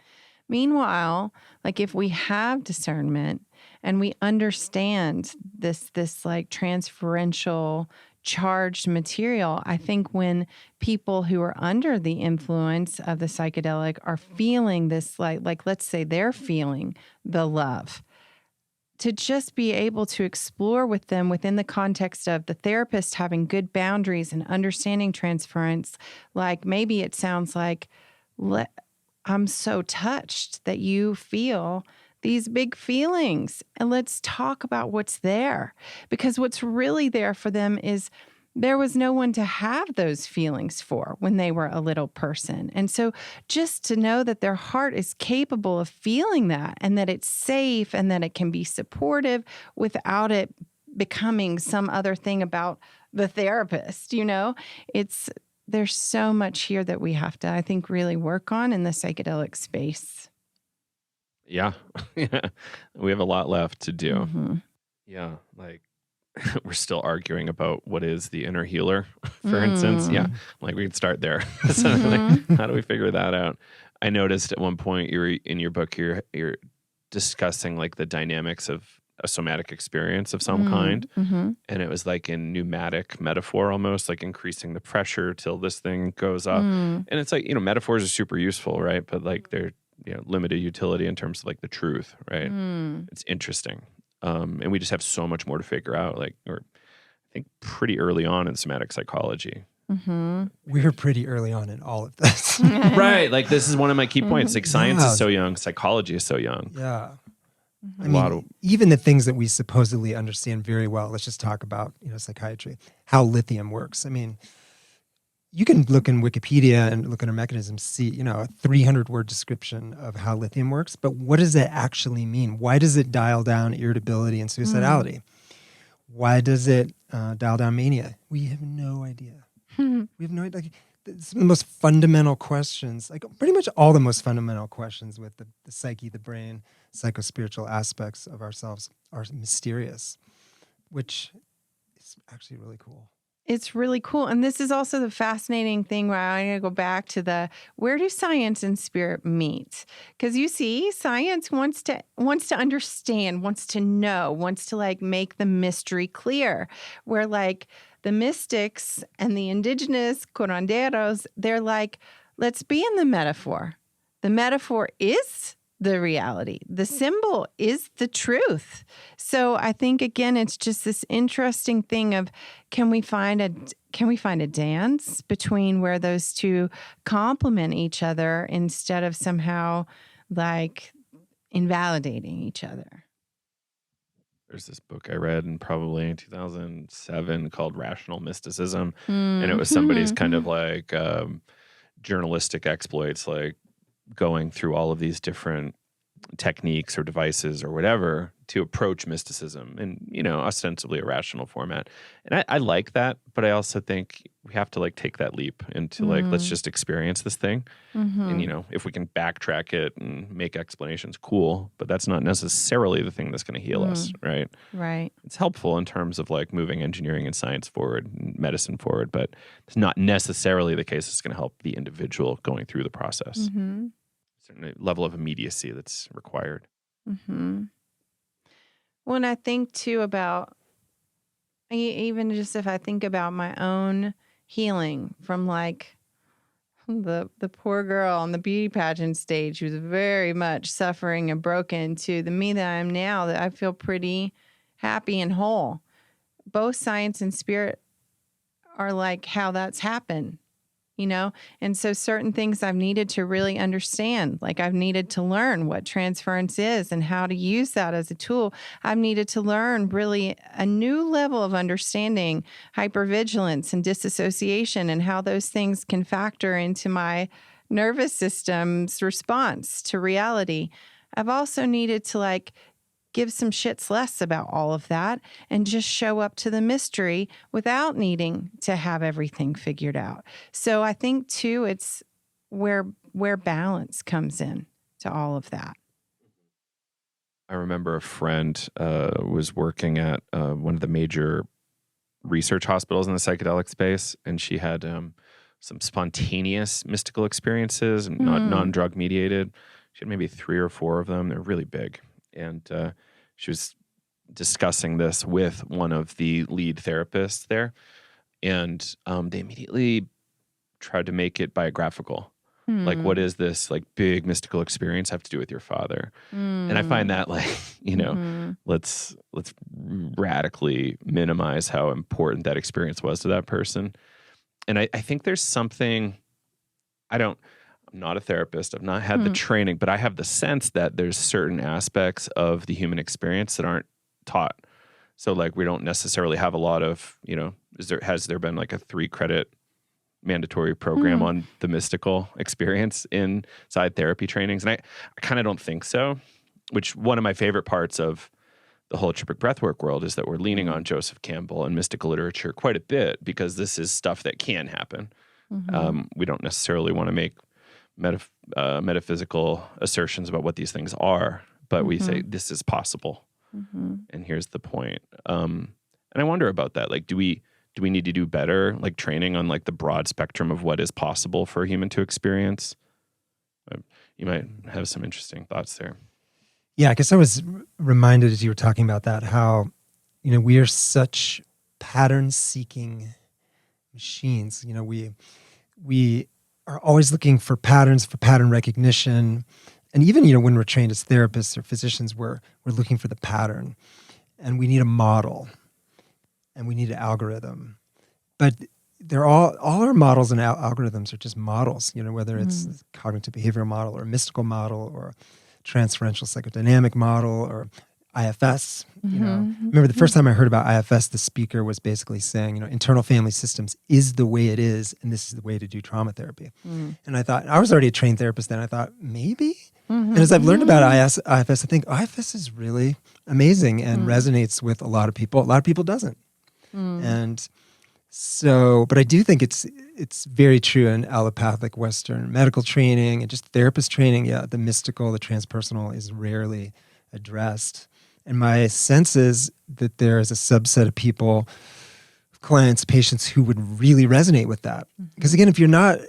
Meanwhile, if we have discernment and we understand this transferential charged material, I think when people who are under the influence of the psychedelic are feeling this, let's say they're feeling the love, to just be able to explore with them within the context of the therapist having good boundaries and understanding transference. Maybe it sounds like, I'm so touched that you feel these big feelings, and let's talk about what's there. Because what's really there for them is there was no one to have those feelings for when they were a little person. And so just to know that their heart is capable of feeling that, and that it's safe, and that it can be supportive without it becoming some other thing about the therapist, there's so much here that we have to, I think, really work on in the psychedelic space. Yeah. We have a lot left to do. Yeah. We're still arguing about what is the inner healer, for instance. Yeah. We could start there. So how do we figure that out? I noticed at one point in your book, you're discussing the dynamics of a somatic experience of some kind. And it was in pneumatic metaphor, almost increasing the pressure till this thing goes up. And it's metaphors are super useful, right? But they're, limited utility in terms of the truth, right? It's interesting. And we just have so much more to figure out, or I think pretty early on in somatic psychology. We're pretty early on in all of this. Right. This is one of my key points. Science is so young, psychology is so young. Yeah. I mean, even the things that we supposedly understand very well, let's just talk about, psychiatry, how lithium works. I mean, you can look in Wikipedia and look at our mechanisms, see, a 300-word description of how lithium works. But what does that actually mean? Why does it dial down irritability and suicidality? Why does it dial down mania? We have no idea. We have no idea. some of the most fundamental questions, like pretty much all the most fundamental questions with the psyche, the brain, psychospiritual aspects of ourselves are mysterious, which is actually really cool. It's really cool. And this is also the fascinating thing where I'm going to go back to where do science and spirit meet? Because you see, science wants to understand, wants to know, wants to like make the mystery clear. Where like the mystics and the indigenous curanderos, they're like, let's be in the metaphor. The metaphor is the reality. The symbol is the truth. So I think, again, it's just this interesting thing of can we find a dance between where those two complement each other instead of somehow like invalidating each other? There's this book I read in probably 2007 called Rational Mysticism. And it was somebody's kind of like journalistic exploits, like going through all of these different techniques or devices or whatever to approach mysticism in, you know, ostensibly a rational format. And I like that, but I also think we have to like take that leap into like, let's just experience this thing. And, you know, if we can backtrack it and make explanations, cool, but that's not necessarily the thing that's going to heal us, right? Right. It's helpful in terms of like moving engineering and science forward and medicine forward, but it's not necessarily the case it's going to help the individual going through the process. Certain level of immediacy that's required. Well, and I think too about even just if I think about my own healing from like the poor girl on the beauty pageant stage who's very much suffering and broken to the me that I am now, that I feel pretty happy and whole. Both science and spirit are like how that's happened. You know, and so certain things I've needed to really understand, like I've needed to learn what transference is and how to use that as a tool. I've needed to learn really a new level of understanding hypervigilance and disassociation and how those things can factor into my nervous system's response to reality. I've also needed to like give some shits less about all of that and just show up to the mystery without needing to have everything figured out. So I think too, it's where balance comes in to all of that. I remember a friend was working at one of the major research hospitals in the psychedelic space, and she had some spontaneous mystical experiences, not non-drug mediated. She had maybe 3 or 4 of them. They're really big. And she was discussing this with one of the lead therapists there. And they immediately tried to make it biographical. Like, what is this like big mystical experience have to do with your father? And I find that like, you know, let's radically minimize how important that experience was to that person. And I think there's something, I'm not a therapist. I've not had the training, but I have the sense that there's certain aspects of the human experience that aren't taught. So like, we don't necessarily have a lot of, you know, has there been like a 3-credit mandatory program on the mystical experience inside therapy trainings? And I kind of don't think so, which one of my favorite parts of the holotropic breathwork world is that we're leaning on Joseph Campbell and mystical literature quite a bit because this is stuff that can happen. We don't necessarily want to make metaphysical assertions about what these things are, but we say this is possible, and here's the point. And I wonder about that. Like, do we need to do better, like training on like the broad spectrum of what is possible for a human to experience? You might have some interesting thoughts there. Yeah, I guess I was reminded as you were talking about that how, you know, we are such pattern-seeking machines. You know, we are always looking for patterns, for pattern recognition. And even, you know, when we're trained as therapists or physicians, we're looking for the pattern. And we need a model. And we need an algorithm. But they're all our models and algorithms are just models, you know, whether it's a cognitive behavioral model or a mystical model or transferential psychodynamic model or IFS. You know, remember the first time I heard about IFS, the speaker was basically saying, you know, internal family systems is the way it is, and this is the way to do trauma therapy. And I thought, I was already a trained therapist then. I thought, maybe. And as I've learned about IFS, I think IFS is really amazing and resonates with a lot of people. A lot of people doesn't. And So, but I do think it's very true in allopathic Western medical training and just therapist training. Yeah, the mystical, the transpersonal is rarely addressed. And my sense is that there is a subset of people, clients, patients who would really resonate with that. Because again, if you're not,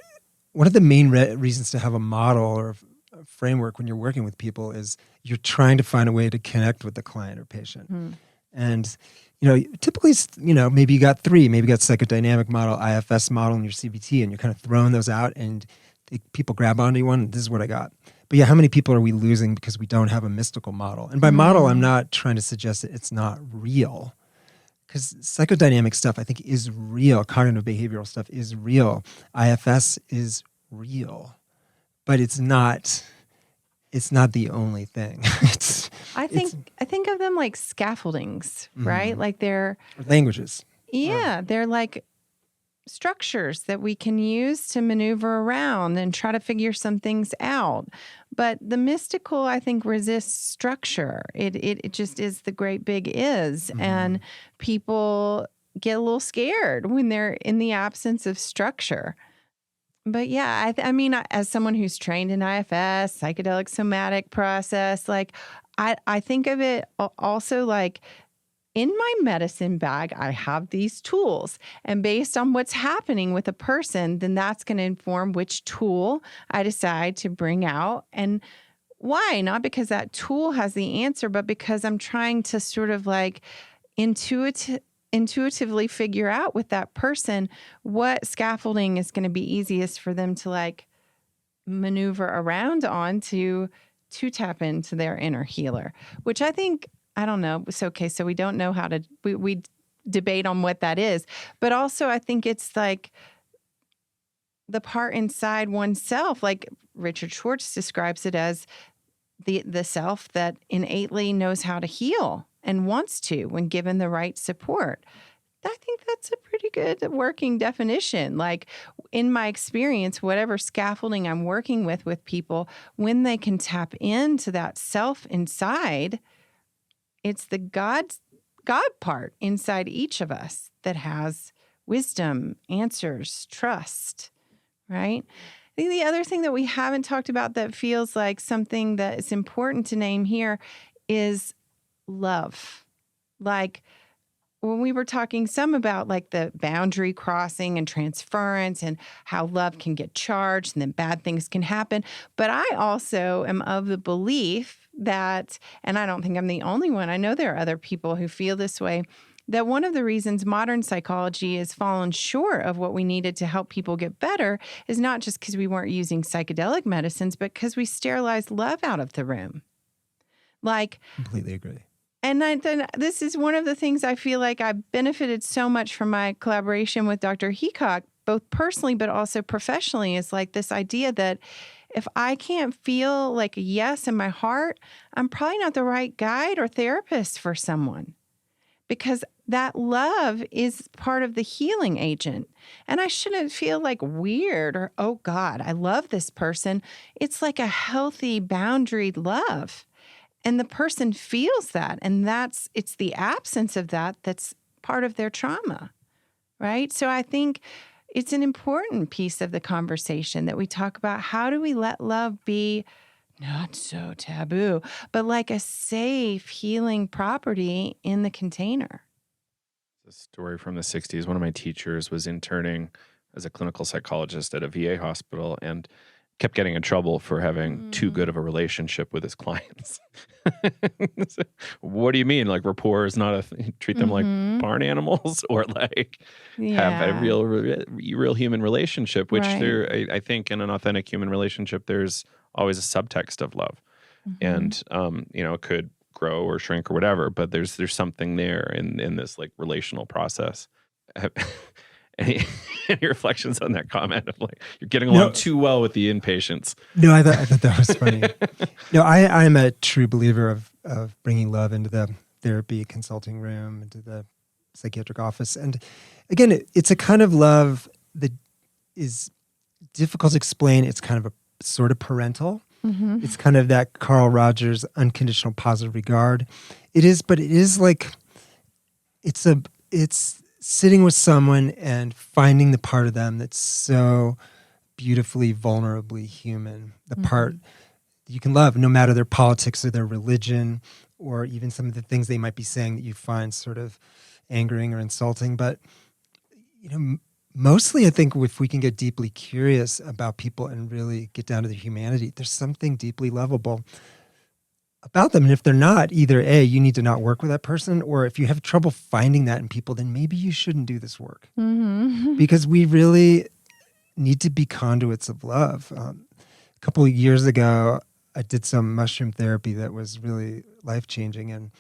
one of the main reasons to have a model or a framework when you're working with people is you're trying to find a way to connect with the client or patient. And typically, maybe you got three, maybe you got psychodynamic model, IFS model, and your CBT, and you're kind of throwing those out, and people grab onto one. This is what I got. But yeah, how many people are we losing because we don't have a mystical model? And by model, I'm not trying to suggest that it's not real, because psychodynamic stuff I think is real. Cognitive behavioral stuff is real. IFS is real, but it's not the only thing. I think of them like scaffoldings, right? Like they're languages. Yeah, they're like structures that we can use to maneuver around and try to figure some things out. But the mystical, I think, resists structure. It just is the great big is. And people get a little scared when they're in the absence of structure. But yeah, I mean, as someone who's trained in IFS, psychedelic somatic process, like I think of it also like in my medicine bag, I have these tools. And based on what's happening with a person, then that's going to inform which tool I decide to bring out. And why? Not because that tool has the answer, but because I'm trying to sort of like intuitively figure out with that person what scaffolding is going to be easiest for them to like maneuver around on to tap into their inner healer, which I think, I don't know. So, okay, so we don't know how to, we debate on what that is, but also I think it's like the part inside oneself, like Richard Schwartz describes it as the self that innately knows how to heal and wants to when given the right support. I think that's a pretty good working definition. Like in my experience, whatever scaffolding I'm working with people, when they can tap into that self inside, it's the God part inside each of us that has wisdom, answers, trust, right? I think the other thing that we haven't talked about that feels like something that is important to name here is love. Like when we were talking some about like the boundary crossing and transference and how love can get charged and then bad things can happen. But I also am of the belief that, and I don't think I'm the only one, I know there are other people who feel this way, that one of the reasons modern psychology has fallen short of what we needed to help people get better is not just because we weren't using psychedelic medicines, but because we sterilized love out of the room. Like, completely agree. And then this is one of the things I feel like I benefited so much from my collaboration with Dr. Heacock, both personally but also professionally, is like this idea that if I can't feel like a yes in my heart, I'm probably not the right guide or therapist for someone, because that love is part of the healing agent. And I shouldn't feel like weird or, oh God, I love this person. It's like a healthy boundaried love. And the person feels that, and it's the absence of that that's part of their trauma, right? So I think it's an important piece of the conversation that we talk about. How do we let love be not so taboo, but like a safe healing property in the container? A story from the 60s. One of my teachers was interning as a clinical psychologist at a VA hospital and kept getting in trouble for having too good of a relationship with his clients. What do you mean? Like rapport is not treat them like barn animals, or like have a real human relationship, which I think in an authentic human relationship, there's always a subtext of love. And, it could grow or shrink or whatever, but there's something there in this like relational process. Any reflections on that comment of like you're getting along too well with the inpatients? No, I thought that was funny. No, I'm a true believer of bringing love into the therapy consulting room, into the psychiatric office. And again, it's a kind of love that is difficult to explain. It's kind of a sort of parental. It's kind of that Carl Rogers unconditional positive regard. It is like it's sitting with someone and finding the part of them that's so beautifully, vulnerably human, the part you can love, no matter their politics or their religion, or even some of the things they might be saying that you find sort of angering or insulting. But, mostly I think if we can get deeply curious about people and really get down to their humanity, there's something deeply lovable about them. And if they're not, either A, you need to not work with that person, or if you have trouble finding that in people, then maybe you shouldn't do this work. Because we really need to be conduits of love. A couple of years ago, I did some mushroom therapy that was really life-changing. And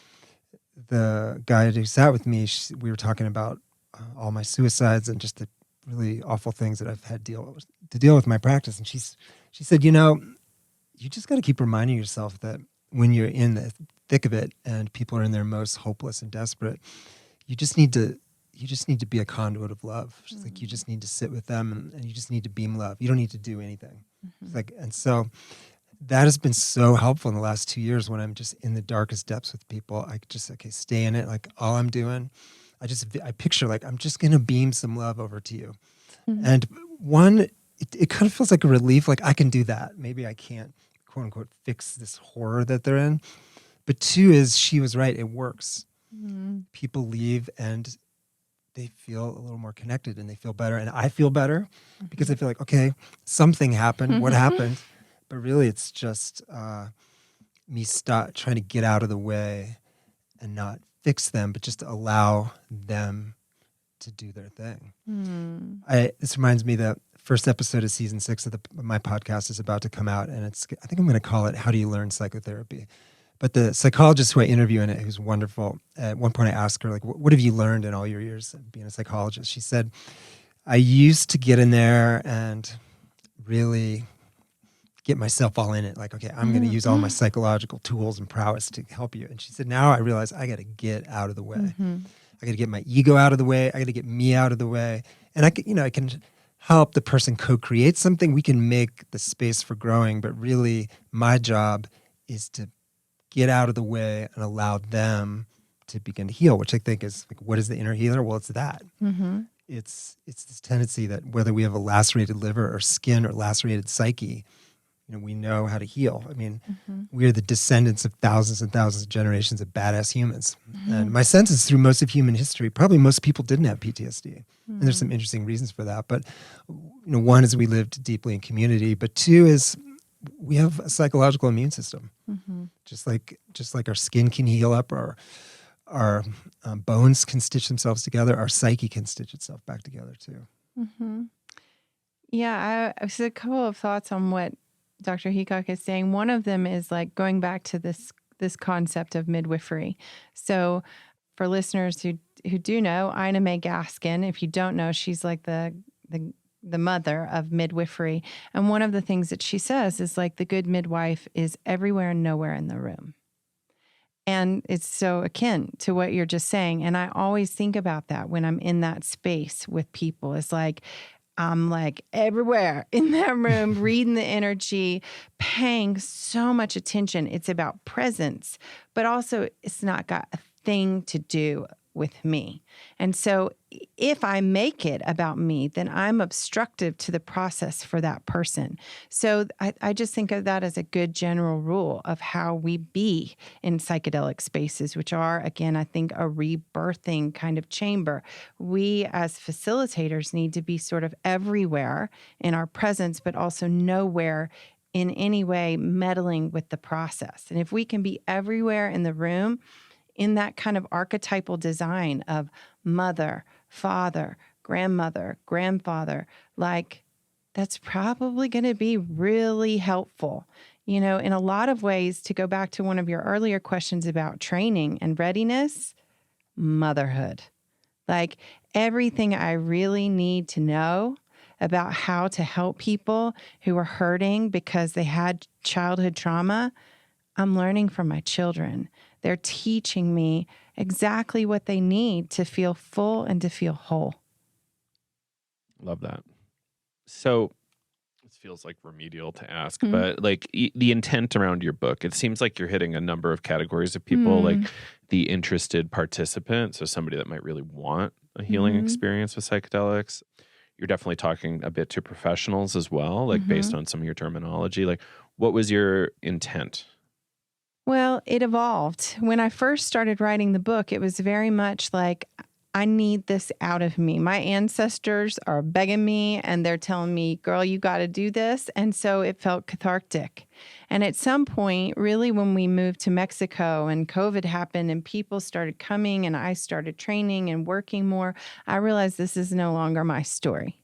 the guy who sat with me, we were talking about all my suicides and just the really awful things that I've had to deal with in my practice. And she said, you just got to keep reminding yourself that when you're in the thick of it and people are in their most hopeless and desperate, you just need to be a conduit of love. She's like, you just need to sit with them and you just need to beam love. You don't need to do anything. And so that has been so helpful in the last 2 years when I'm just in the darkest depths with people. I just, stay in it. Like all I'm doing, I picture like, I'm just going to beam some love over to you. And one, it kind of feels like a relief. Like I can do that. Maybe I can't, quote unquote, fix this horror that they're in. But two is, she was right. It works. People leave and they feel a little more connected and they feel better. And I feel better because I feel like, okay, something happened. What happened? But really it's just me trying to get out of the way and not fix them, but just allow them to do their thing. This reminds me that first episode of season 6 of my podcast is about to come out, and I think I'm going to call it "How Do You Learn Psychotherapy?" But the psychologist who I interview in it, who's wonderful, at one point I asked her, like, what have you learned in all your years of being a psychologist? She said, I used to get in there and really get myself all in it. Like, okay, I'm going to use all my psychological tools and prowess to help you. And she said, now I realize I got to get out of the way. I got to get my ego out of the way. I got to get me out of the way. And I can help the person co-create something. We can make the space for growing, but really my job is to get out of the way and allow them to begin to heal, which I think is like, what is the inner healer? Well, it's that. It's this tendency that whether we have a lacerated liver or skin or lacerated psyche, we know how to heal. I mean, we are the descendants of thousands and thousands of generations of badass humans. And my sense is through most of human history, probably most people didn't have PTSD. And there's some interesting reasons for that. But one is we lived deeply in community, but two is we have a psychological immune system. Just like our skin can heal up, our bones can stitch themselves together, our psyche can stitch itself back together too. Yeah, I a couple of thoughts on what Dr. Heacock is saying. One of them is like going back to this concept of midwifery. So for listeners who do know, Ina May Gaskin, if you don't know, she's like the mother of midwifery. And one of the things that she says is like the good midwife is everywhere and nowhere in the room. And it's so akin to what you're just saying. And I always think about that when I'm in that space with people. It's like, I'm like everywhere in that room, reading the energy, paying so much attention. It's about presence, but also it's not got a thing to do with me. And so if I make it about me, then I'm obstructive to the process for that person. So I just think of that as a good general rule of how we be in psychedelic spaces, which are, again, I think a rebirthing kind of chamber. We as facilitators need to be sort of everywhere in our presence, but also nowhere in any way meddling with the process. And if we can be everywhere in the room, in that kind of archetypal design of mother, father, grandmother, grandfather, like that's probably going to be really helpful. In a lot of ways, to go back to one of your earlier questions about training and readiness, motherhood. Like everything I really need to know about how to help people who are hurting because they had childhood trauma, I'm learning from my children. They're teaching me exactly what they need to feel full and to feel whole. Love that. So This feels like remedial to ask, but like the intent around your book, it seems like you're hitting a number of categories of people, like the interested participant, so somebody that might really want a healing experience with psychedelics. You're definitely talking a bit to professionals as well, like based on some of your terminology. Like, what was your intent? Well, it evolved. When I first started writing the book, it was very much like, I need this out of me. My ancestors are begging me and they're telling me, girl, you got to do this. And so it felt cathartic. And at some point, really, when we moved to Mexico and COVID happened and people started coming and I started training and working more, I realized this is no longer my story.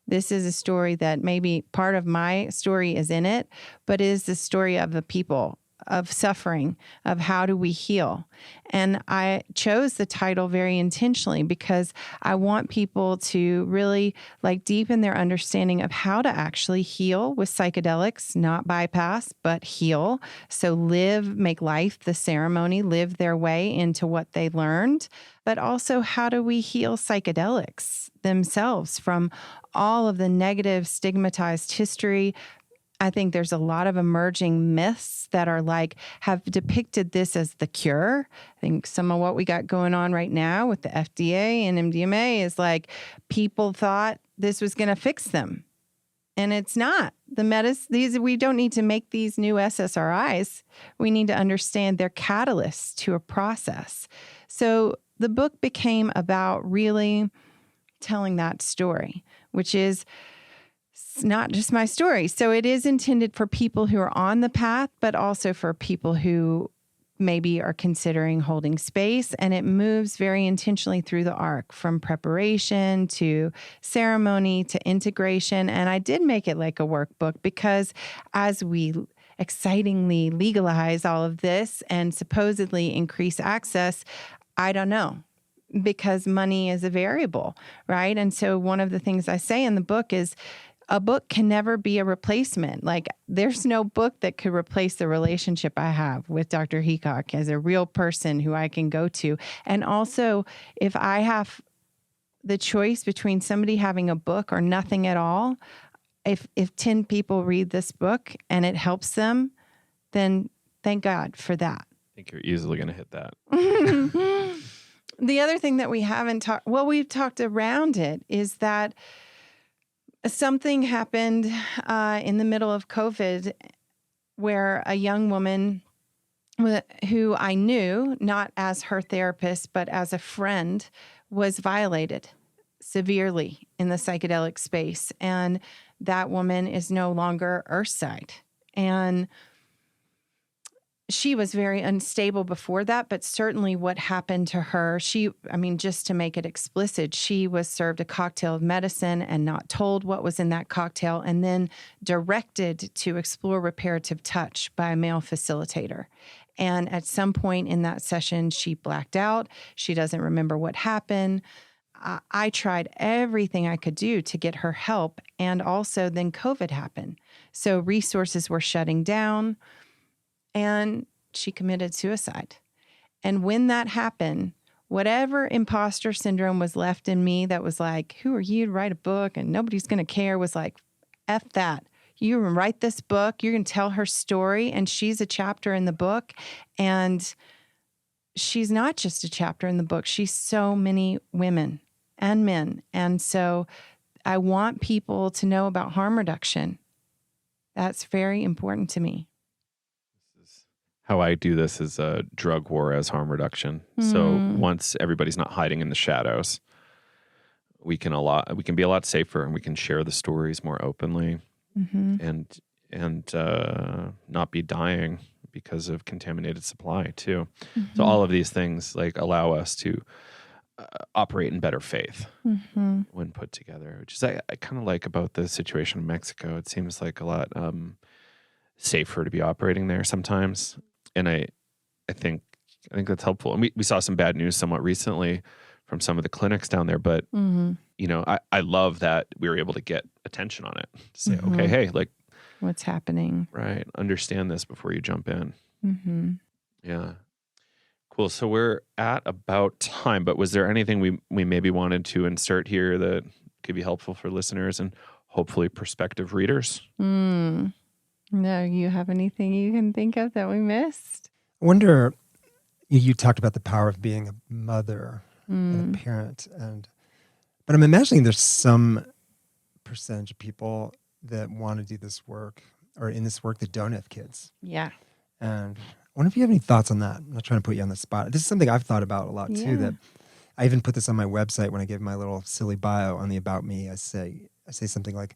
This is a story that maybe part of my story is in it, but is the story of the people, of suffering, of how do we heal. And I chose the title very intentionally because I want people to really like deepen their understanding of how to actually heal with psychedelics, not bypass, but heal. So live, make life the ceremony, live their way into what they learned. But also, how do we heal psychedelics themselves from all of the negative stigmatized history? I think there's a lot of emerging myths that are like, have depicted this as the cure. I think some of what we got going on right now with the FDA and MDMA is like, people thought this was going to fix them. And it's not. We don't need to make these new SSRIs. We need to understand they're catalysts to a process. So the book became about really telling that story, which is, it's not just my story. So it is intended for people who are on the path, but also for people who maybe are considering holding space. And it moves very intentionally through the arc from preparation to ceremony to integration. And I did make it like a workbook because as we excitingly legalize all of this and supposedly increase access, I don't know, because money is a variable, right? And so one of the things I say in the book is, a book can never be a replacement. Like, there's no book that could replace the relationship I have with Dr. Heacock as a real person who I can go to. And also, if I have the choice between somebody having a book or nothing at all, if 10 people read this book and it helps them, then thank God for that. I think you're easily going to hit that. The other thing that we haven't talked, well, we've talked around it, is that something happened in the middle of COVID where a young woman who I knew, not as her therapist, but as a friend, was violated severely in the psychedelic space. And that woman is no longer Earthside. And she was very unstable before that, but certainly what happened to her, just to make it explicit, she was served a cocktail of medicine and not told what was in that cocktail, and then directed to explore reparative touch by a male facilitator. And at some point in that session, she blacked out. She doesn't remember what happened. I tried everything I could do to get her help. And also then COVID happened. So resources were shutting down. And she committed suicide. And when that happened, whatever imposter syndrome was left in me that was like, who are you to write a book and nobody's going to care, was like, F that. You're going to write this book. You're going to tell her story. And she's a chapter in the book. And she's not just a chapter in the book. She's so many women and men. And so I want people to know about harm reduction. That's very important to me. How I do this is a drug war as harm reduction. So once everybody's not hiding in the shadows, we can be a lot safer, and we can share the stories more openly, and not be dying because of contaminated supply too. So all of these things like allow us to operate in better faith when put together, which is I kind of like about the situation in Mexico. It seems like a lot safer to be operating there sometimes. And I think that's helpful. And we saw some bad news somewhat recently from some of the clinics down there, but I love that we were able to get attention on it. To say, okay, hey, like, what's happening? Right. Understand this before you jump in. Yeah. Cool. So we're at about time, but was there anything we maybe wanted to insert here that could be helpful for listeners? And hopefully prospective readers. No, you have anything you can think of that we missed? I wonder, you talked about the power of being a mother and a parent, but I'm imagining there's some percentage of people that want to do this work or in this work that don't have kids. Yeah. And I wonder if you have any thoughts on that. I'm not trying to put you on the spot. This is something I've thought about a lot too, that I even put this on my website when I gave my little silly bio on the About Me. I say something like,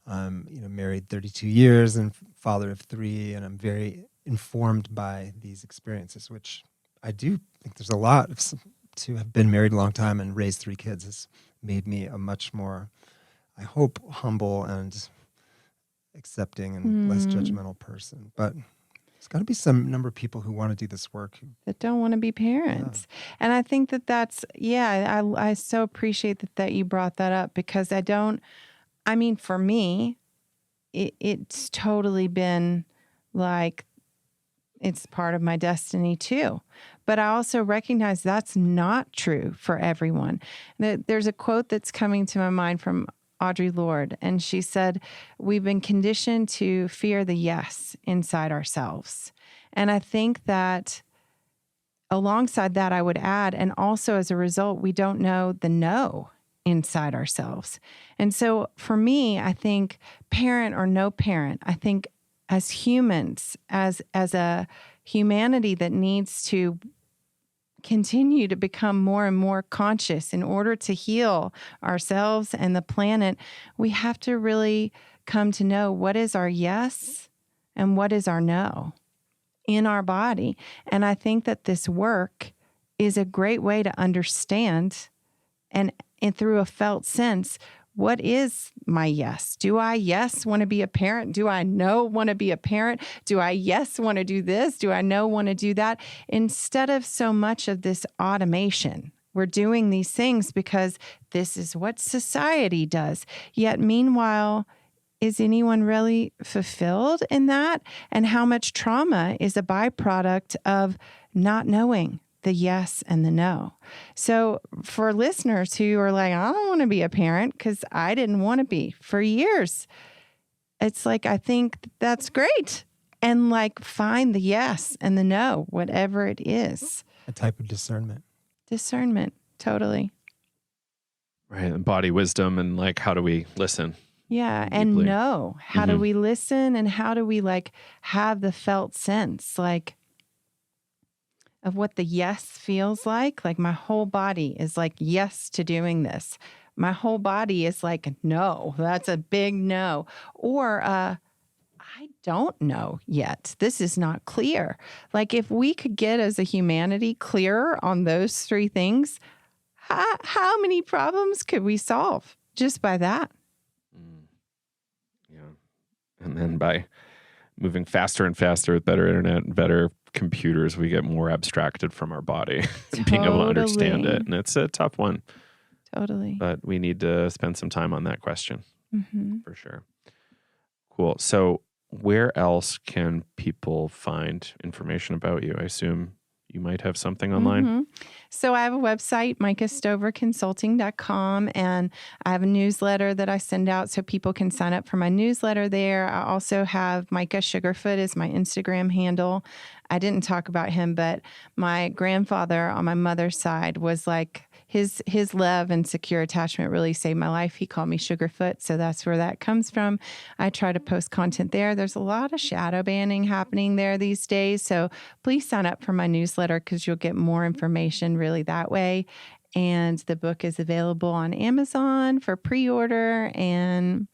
married 32 years and father of 3, and I'm very informed by these experiences, which I do think there's a lot to have been married a long time and raised 3 kids has made me a much more, I hope, humble and accepting and less judgmental person. But there's got to be some number of people who want to do this work that don't want to be parents. Yeah. And I think that's, I so appreciate that you brought that up, because for me, it's totally been like, it's part of my destiny too. But I also recognize that's not true for everyone. There's a quote that's coming to my mind from Audre Lorde, and she said, we've been conditioned to fear the yes inside ourselves. And I think that alongside that, I would add, and also as a result, we don't know the no inside ourselves. And so for me, I think parent or no parent, I think as humans, as a humanity that needs to continue to become more and more conscious in order to heal ourselves and the planet, we have to really come to know what is our yes and what is our no in our body. And I think that this work is a great way to understand and through a felt sense, what is my yes? Do I want to be a parent? Do I no want to be a parent? Do I want to do this? Do I no want to do that? Instead of so much of this automation, we're doing these things because this is what society does. Yet meanwhile, is anyone really fulfilled in that? And how much trauma is a byproduct of not knowing the yes and the no? So for listeners who are like, I don't want to be a parent because I didn't want to be for years, it's like, I think that's great. And like, find the yes and the no, whatever it is. A type of discernment. Discernment, totally. Right. And body wisdom, and like, how do we listen? Yeah. Deeply. And know, how do we listen, and how do we like have the felt sense, like, of what the yes feels like my whole body is like yes to doing this. My whole body is like, no, that's a big no. Or I don't know yet. This is not clear. Like, if we could get as a humanity clearer on those 3 things, how many problems could we solve just by that? Yeah. And then by moving faster and faster with better internet and better computers, we get more abstracted from our body and being able to understand it. And it's a tough one. Totally. But we need to spend some time on that question for sure. Cool. So where else can people find information about you? I assume you might have something online. So I have a website, micahstoverconsulting.com, and I have a newsletter that I send out so people can sign up for my newsletter there. I also have Micah Sugarfoot is my Instagram handle. I didn't talk about him, but my grandfather on my mother's side was like, his love and secure attachment really saved my life. He called me Sugarfoot, so that's where that comes from. I try to post content there. There's a lot of shadow banning happening there these days, so please sign up for my newsletter because you'll get more information really that way. And the book is available on Amazon for pre-order. And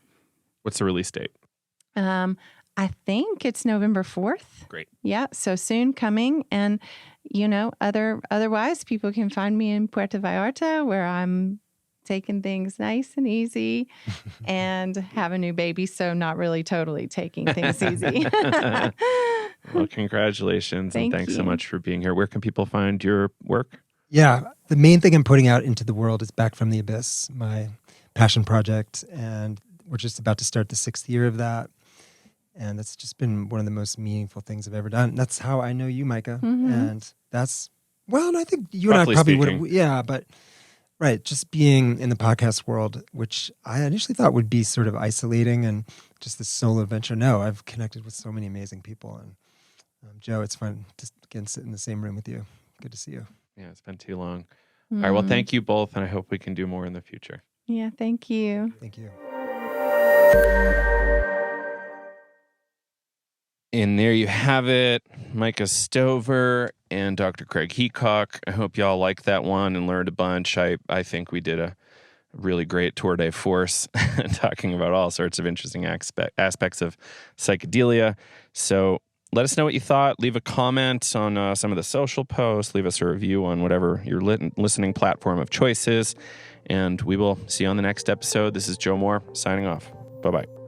what's the release date? I think it's November 4th. Great. Yeah, so soon coming. And otherwise, people can find me in Puerto Vallarta, where I'm taking things nice and easy and have a new baby, so not really totally taking things easy. Well, congratulations. Thank and thanks you. so much for being here. Where can people find your work? Yeah, the main thing I'm putting out into the world is Back from the Abyss, my passion project, and we're just about to start the 6th year of that. And that's just been one of the most meaningful things I've ever done. That's how I know you, Micah. And that's, well, I think you Roughly and I probably speaking. would have, but Right. Just being in the podcast world, which I initially thought would be sort of isolating and just this solo venture. No, I've connected with so many amazing people. And Joe, it's fun to again sit in the same room with you. Good to see you. Yeah, it's been too long. All right. Well, thank you both. And I hope we can do more in the future. Yeah, thank you. Thank you. And there you have it, Micah Stover and Dr. Craig Heacock. I hope y'all liked that one and learned a bunch. I think we did a really great tour de force talking about all sorts of interesting aspects of psychedelia. So let us know what you thought. Leave a comment on some of the social posts. Leave us a review on whatever your listening platform of choice is. And we will see you on the next episode. This is Joe Moore signing off. Bye-bye.